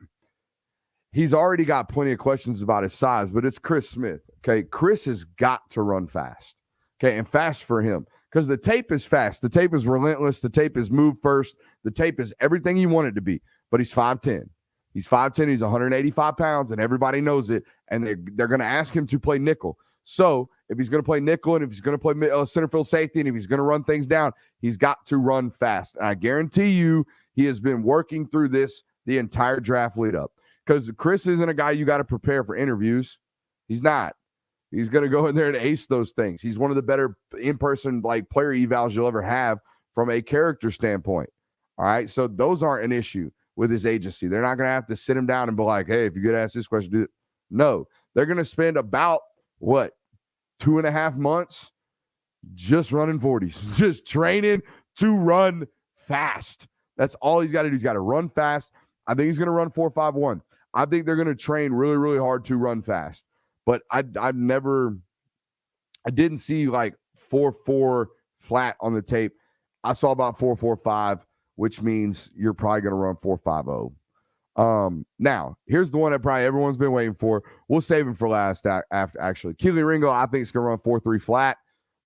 he's already got plenty of questions about his size, but it's Chris Smith. Okay, Chris has got to run fast. Okay, and fast for him because the tape is fast. The tape is relentless. The tape is move first. The tape is everything you want it to be, but he's 5'10". He's 5'10". He's 185 pounds, and everybody knows it, and they're going to ask him to play nickel. So if he's going to play nickel and if he's going to play center field safety and if he's going to run things down, he's got to run fast. And I guarantee you he has been working through this the entire draft lead up because Chris isn't a guy you got to prepare for interviews. He's not. He's going to go in there and ace those things. He's one of the better in-person player evals you'll ever have from a character standpoint. All right, so those aren't an issue with his agency. They're not going to have to sit him down and be like, hey, if you get asked this question, do it. No, they're going to spend about, 2.5 months just running 40s, just training to run fast. That's all he's got to do. He's got to run fast. I think he's going to run 4.51. I think they're going to train really, really hard to run fast. But I didn't see 4.4 flat on the tape. I saw about 4.45, which means you're probably going to run 4.50. Now, here's the one that probably everyone's been waiting for. We'll save him for last actually. Keely Ringo, I think, is going to run 4.3 flat,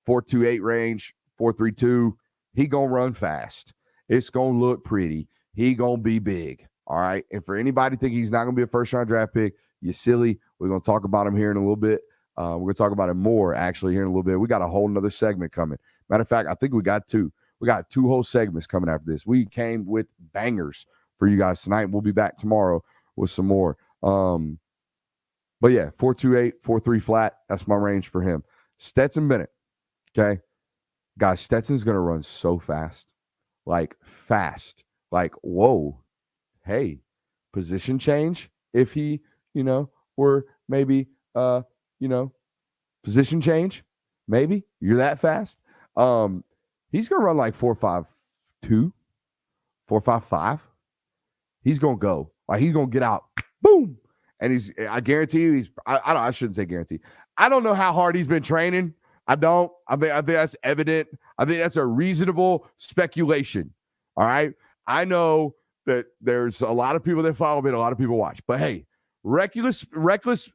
4.28 range, 4.32. He going to run fast. It's going to look pretty. He going to be big. All right. And for anybody thinking he's not going to be a first-round draft pick, you silly. We're going to talk about him here in a little bit. We're going to talk about him more, actually, here in a little bit. We got a whole nother segment coming. Matter of fact, I think we got two. We got 2 whole segments coming after this. We came with bangers for you guys tonight. We'll be back tomorrow with some more. But, yeah, 4.28, 4.3 flat. That's my range for him. Stetson Bennett, okay? Guys, Stetson's going to run so fast. Fast. Whoa. Hey, position change if he, were maybe, position change. Maybe you're that fast. He's going to run 4.52, 4.55. He's going to go. He's going to get out. Boom. And I guarantee you, I shouldn't say guarantee. I don't know how hard he's been training. I think that's evident. I think that's a reasonable speculation. All right. I know that there's a lot of people that follow me and a lot of people watch. But hey, reckless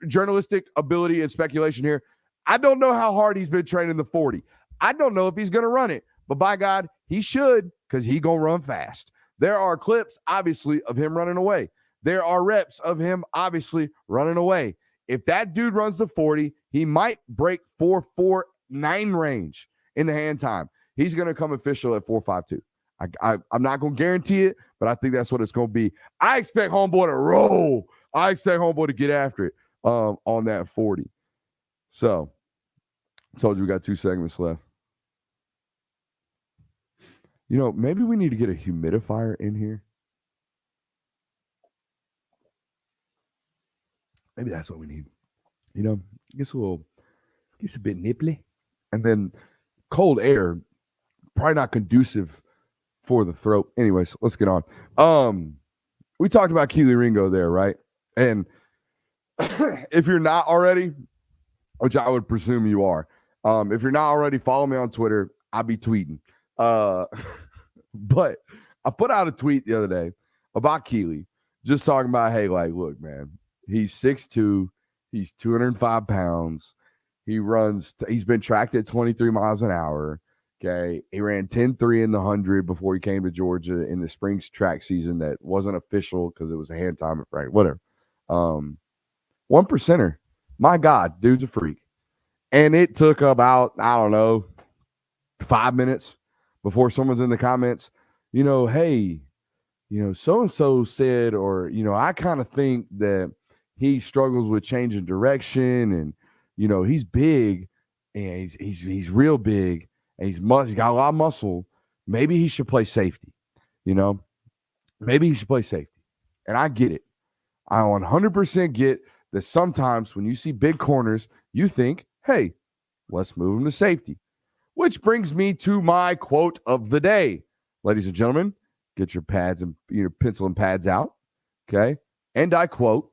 journalistic ability and speculation here. I don't know how hard he's been training the 40. I don't know if he's going to run it. But by God, he should, because he going to run fast. There are clips, obviously, of him running away. There are reps of him, obviously, running away. If that dude runs the 40, he might break 4.49 range in the hand time. He's going to come official at 4.52. I'm not going to guarantee it, but I think that's what it's going to be. I expect homeboy to roll. I expect homeboy to get after it on that 40. So, I told you we got 2 segments left. Maybe we need to get a humidifier in here. Maybe that's what we need. Gets a bit nipply. And then cold air, probably not conducive for the throat. Anyways, let's get on. We talked about Keely Ringo there, right? And if you're not already, which I would presume you are, if you're not already, follow me on Twitter. I'll be tweeting. But I put out a tweet the other day about Keely, just talking about, hey, look, man, he's 6'2", he's 205 pounds. He's been tracked at 23 miles an hour. Okay. He ran 10.3 in the 100 before he came to Georgia in the spring track season that wasn't official because it was a hand time at practice, whatever. 1%er. My God, dude's a freak. And it took about, 5 minutes before someone's in the comments, hey, so-and-so said, or, I kind of think that he struggles with changing direction, and, he's big, and he's real big, and he's got a lot of muscle. Maybe he should play safety, maybe he should play safety. And I get it. I 100% get that sometimes when you see big corners, you think, hey, let's move him to safety. Which brings me to my quote of the day. Ladies and gentlemen, get your pads and your pencil and pads out. Okay. And I quote,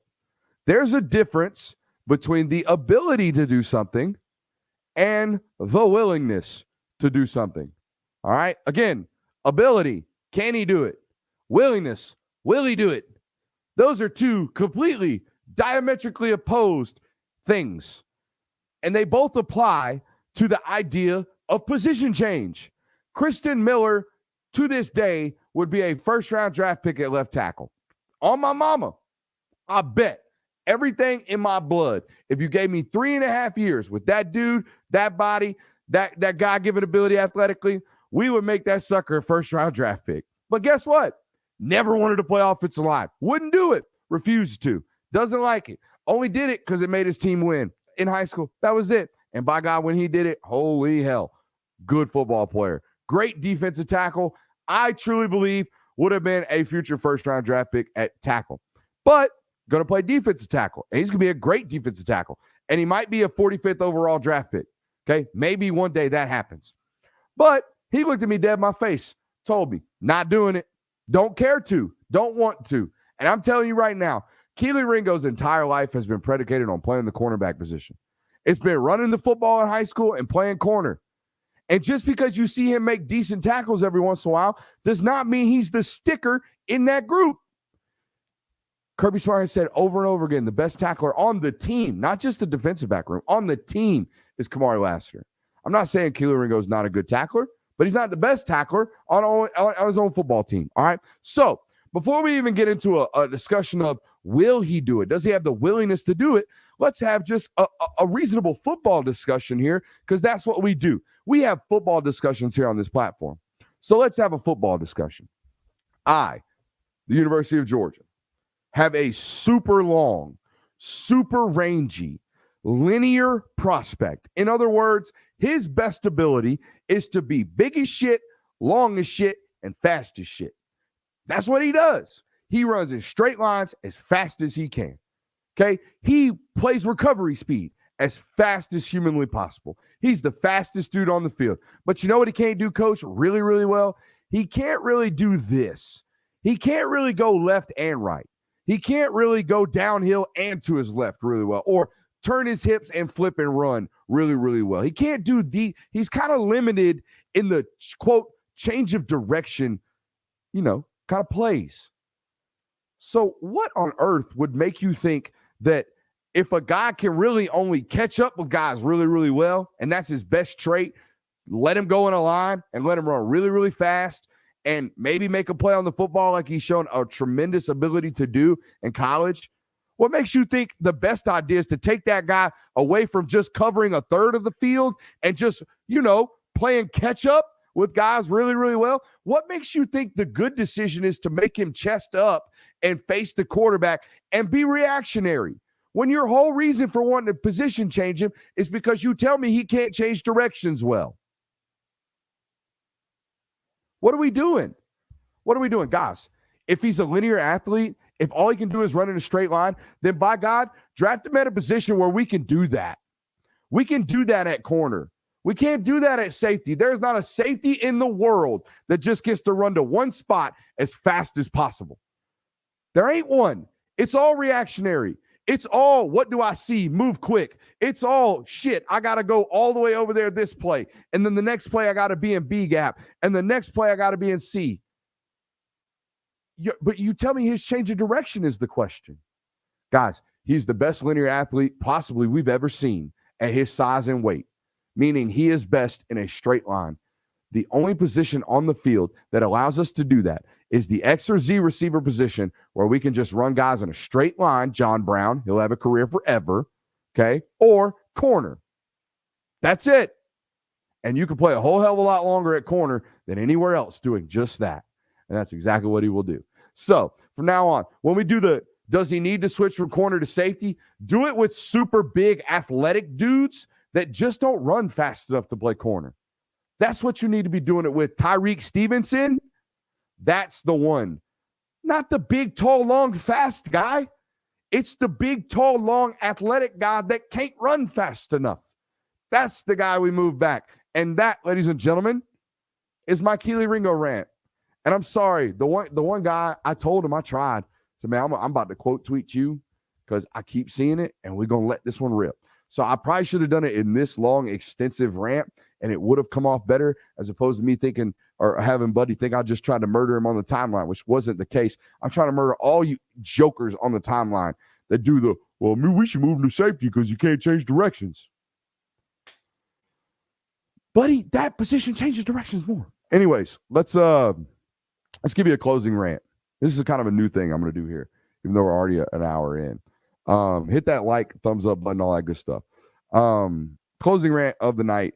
there's a difference between the ability to do something and the willingness to do something. All right. Again, ability, can he do it? Willingness, will he do it? Those are two completely diametrically opposed things. And they both apply to the idea of position change. Kristen Miller, to this day, would be a first-round draft pick at left tackle. On my mama, I bet everything in my blood, if you gave me 3.5 years with that dude, that body, that God-given ability athletically, we would make that sucker a first-round draft pick. But guess what? Never wanted to play offensive line. Wouldn't do it. Refused to. Doesn't like it. Only did it because it made his team win. In high school, that was it. And by God, when he did it, holy hell, good football player. Great defensive tackle. I truly believe would have been a future first-round draft pick at tackle. But going to play defensive tackle. And he's going to be a great defensive tackle. And he might be a 45th overall draft pick. Okay? Maybe one day that happens. But he looked at me dead in my face, told me, not doing it. Don't care to. Don't want to. And I'm telling you right now, Keely Ringo's entire life has been predicated on playing the cornerback position. It's been running the football in high school and playing corner. And just because you see him make decent tackles every once in a while does not mean he's the sticker in that group. Kirby Smart has said over and over again, the best tackler on the team, not just the defensive back room, on the team is Kamari Lassiter. I'm not saying Keely Ringo is not a good tackler, but he's not the best tackler on his own football team. All right. So before we even get into a discussion of will he do it, does he have the willingness to do it, let's have just a reasonable football discussion here, because that's what we do. We have football discussions here on this platform. So let's have a football discussion. I, the University of Georgia, have a super long, super rangy, linear prospect. In other words, his best ability is to be big as shit, long as shit, and fast as shit. That's what he does. He runs in straight lines as fast as he can. Okay? He plays recovery speed as fast as humanly possible. He's the fastest dude on the field. But you know what he can't do, Coach, really, really well? He can't really do this. He can't really go left and right. He can't really go downhill and to his left really well, or turn his hips and flip and run really, really well. He can't do he's kind of limited in the, quote, change of direction, kind of plays. So what on earth would make you think that if a guy can really only catch up with guys really, really well, and that's his best trait, let him go in a line and let him run really, really fast and maybe make a play on the football like he's shown a tremendous ability to do in college? What makes you think the best idea is to take that guy away from just covering a third of the field and just, playing catch up with guys really, really well? What makes you think the good decision is to make him chest up and face the quarterback and be reactionary, when your whole reason for wanting to position change him is because you tell me he can't change directions well? What are we doing? What are we doing? Guys, if he's a linear athlete, if all he can do is run in a straight line, then by God, draft him at a position where we can do that. We can do that at corner. We can't do that at safety. There's not a safety in the world that just gets to run to one spot as fast as possible. There ain't one. It's all reactionary. It's all, what do I see? Move quick. It's all, shit, I got to go all the way over there this play. And then the next play, I got to be in B gap. And the next play, I got to be in C. But you tell me his change of direction is the question. Guys, he's the best linear athlete possibly we've ever seen at his size and weight, meaning he is best in a straight line. The only position on the field that allows us to do that is the X or Z receiver position, where we can just run guys in a straight line. John Brown, he'll have a career forever, okay? Or corner. That's it. And you can play a whole hell of a lot longer at corner than anywhere else doing just that. And that's exactly what he will do. So from now on, when we do does he need to switch from corner to safety? Do it with super big athletic dudes that just don't run fast enough to play corner. That's what you need to be doing it with. Tyreek Stevenson, that's the one. Not the big, tall, long, fast guy. It's the big, tall, long, athletic guy that can't run fast enough. That's the guy we move back. And that, ladies and gentlemen, is my Keely Ringo rant. And I'm sorry, the one guy, I told him, I tried. So, man, I'm about to quote tweet you because I keep seeing it, and we're going to let this one rip. So I probably should have done it in this long, extensive rant, and it would have come off better as opposed to me thinking or having Buddy think I just tried to murder him on the timeline, which wasn't the case. I'm trying to murder all you jokers on the timeline that do we should move him to safety because you can't change directions. Buddy, that position changes directions more. Anyways, let's give you a closing rant. This is kind of a new thing I'm going to do here, even though we're already an hour in. Hit that like, thumbs up button, all that good stuff. Closing rant of the night.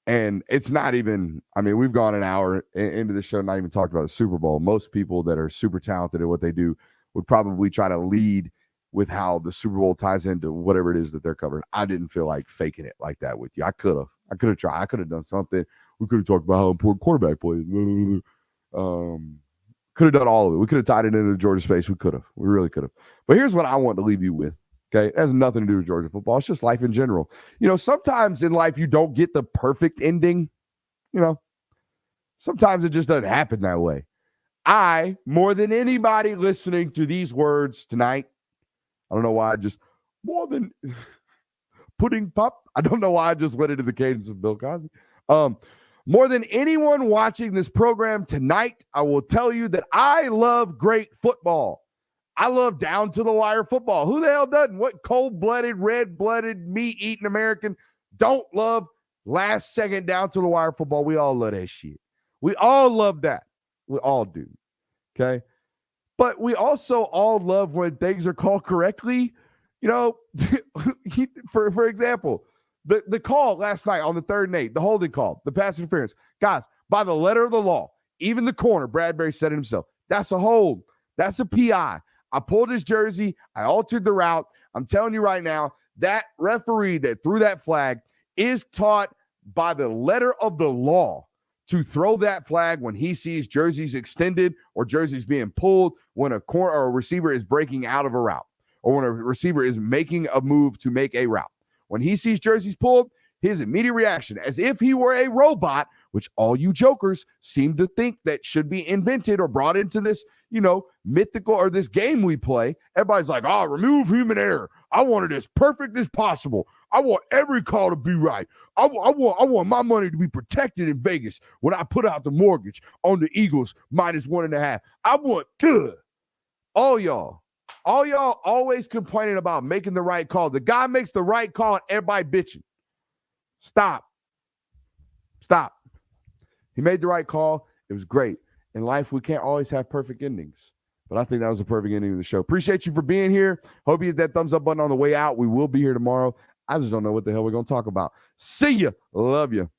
And it's not even, we've gone an hour into the show, not even talked about the Super Bowl. Most people that are super talented at what they do would probably try to lead with how the Super Bowl ties into whatever it is that they're covering. I didn't feel like faking it like that with you. I could have tried. I could have done something. We could have talked about how important quarterback play is. Could have done all of it. We could have tied it into the Georgia space. We could have. We really could have. But here's what I want to leave you with. Okay, it has nothing to do with Georgia football. It's just life in general. Sometimes in life you don't get the perfect ending. Sometimes it just doesn't happen that way. I, more than anybody listening to these words tonight, I don't know why I just, more than pudding pop. I don't know why I just went into the cadence of Bill Cosby. More than anyone watching this program tonight, I will tell you that I love great football. I love down-to-the-wire football. Who the hell doesn't? What cold-blooded, red-blooded, meat-eating American don't love last-second down-to-the-wire football? We all love that shit. We all love that. We all do, okay? But we also all love when things are called correctly. For example, the call last night on the 3rd and 8, the holding call, the pass interference. Guys, by the letter of the law, even the corner, Bradbury said it himself, that's a hold. That's a PI. I pulled his jersey. I altered the route. I'm telling you right now, that referee that threw that flag is taught by the letter of the law to throw that flag when he sees jerseys extended or jerseys being pulled, when a corner or a receiver is breaking out of a route, or when a receiver is making a move to make a route. When he sees jerseys pulled, his immediate reaction, as if he were a robot, which all you jokers seem to think that should be invented or brought into this, mythical or this game we play. Everybody's like, remove human error. I want it as perfect as possible. I want every call to be right. I want my money to be protected in Vegas when I put out the mortgage on the Eagles -1.5. I want good. All y'all always complaining about making the right call. The guy makes the right call and everybody bitching. Stop. He made the right call. It was great. In life, we can't always have perfect endings. But I think that was a perfect ending of the show. Appreciate you for being here. Hope you hit that thumbs up button on the way out. We will be here tomorrow. I just don't know what the hell we're going to talk about. See ya. Love you.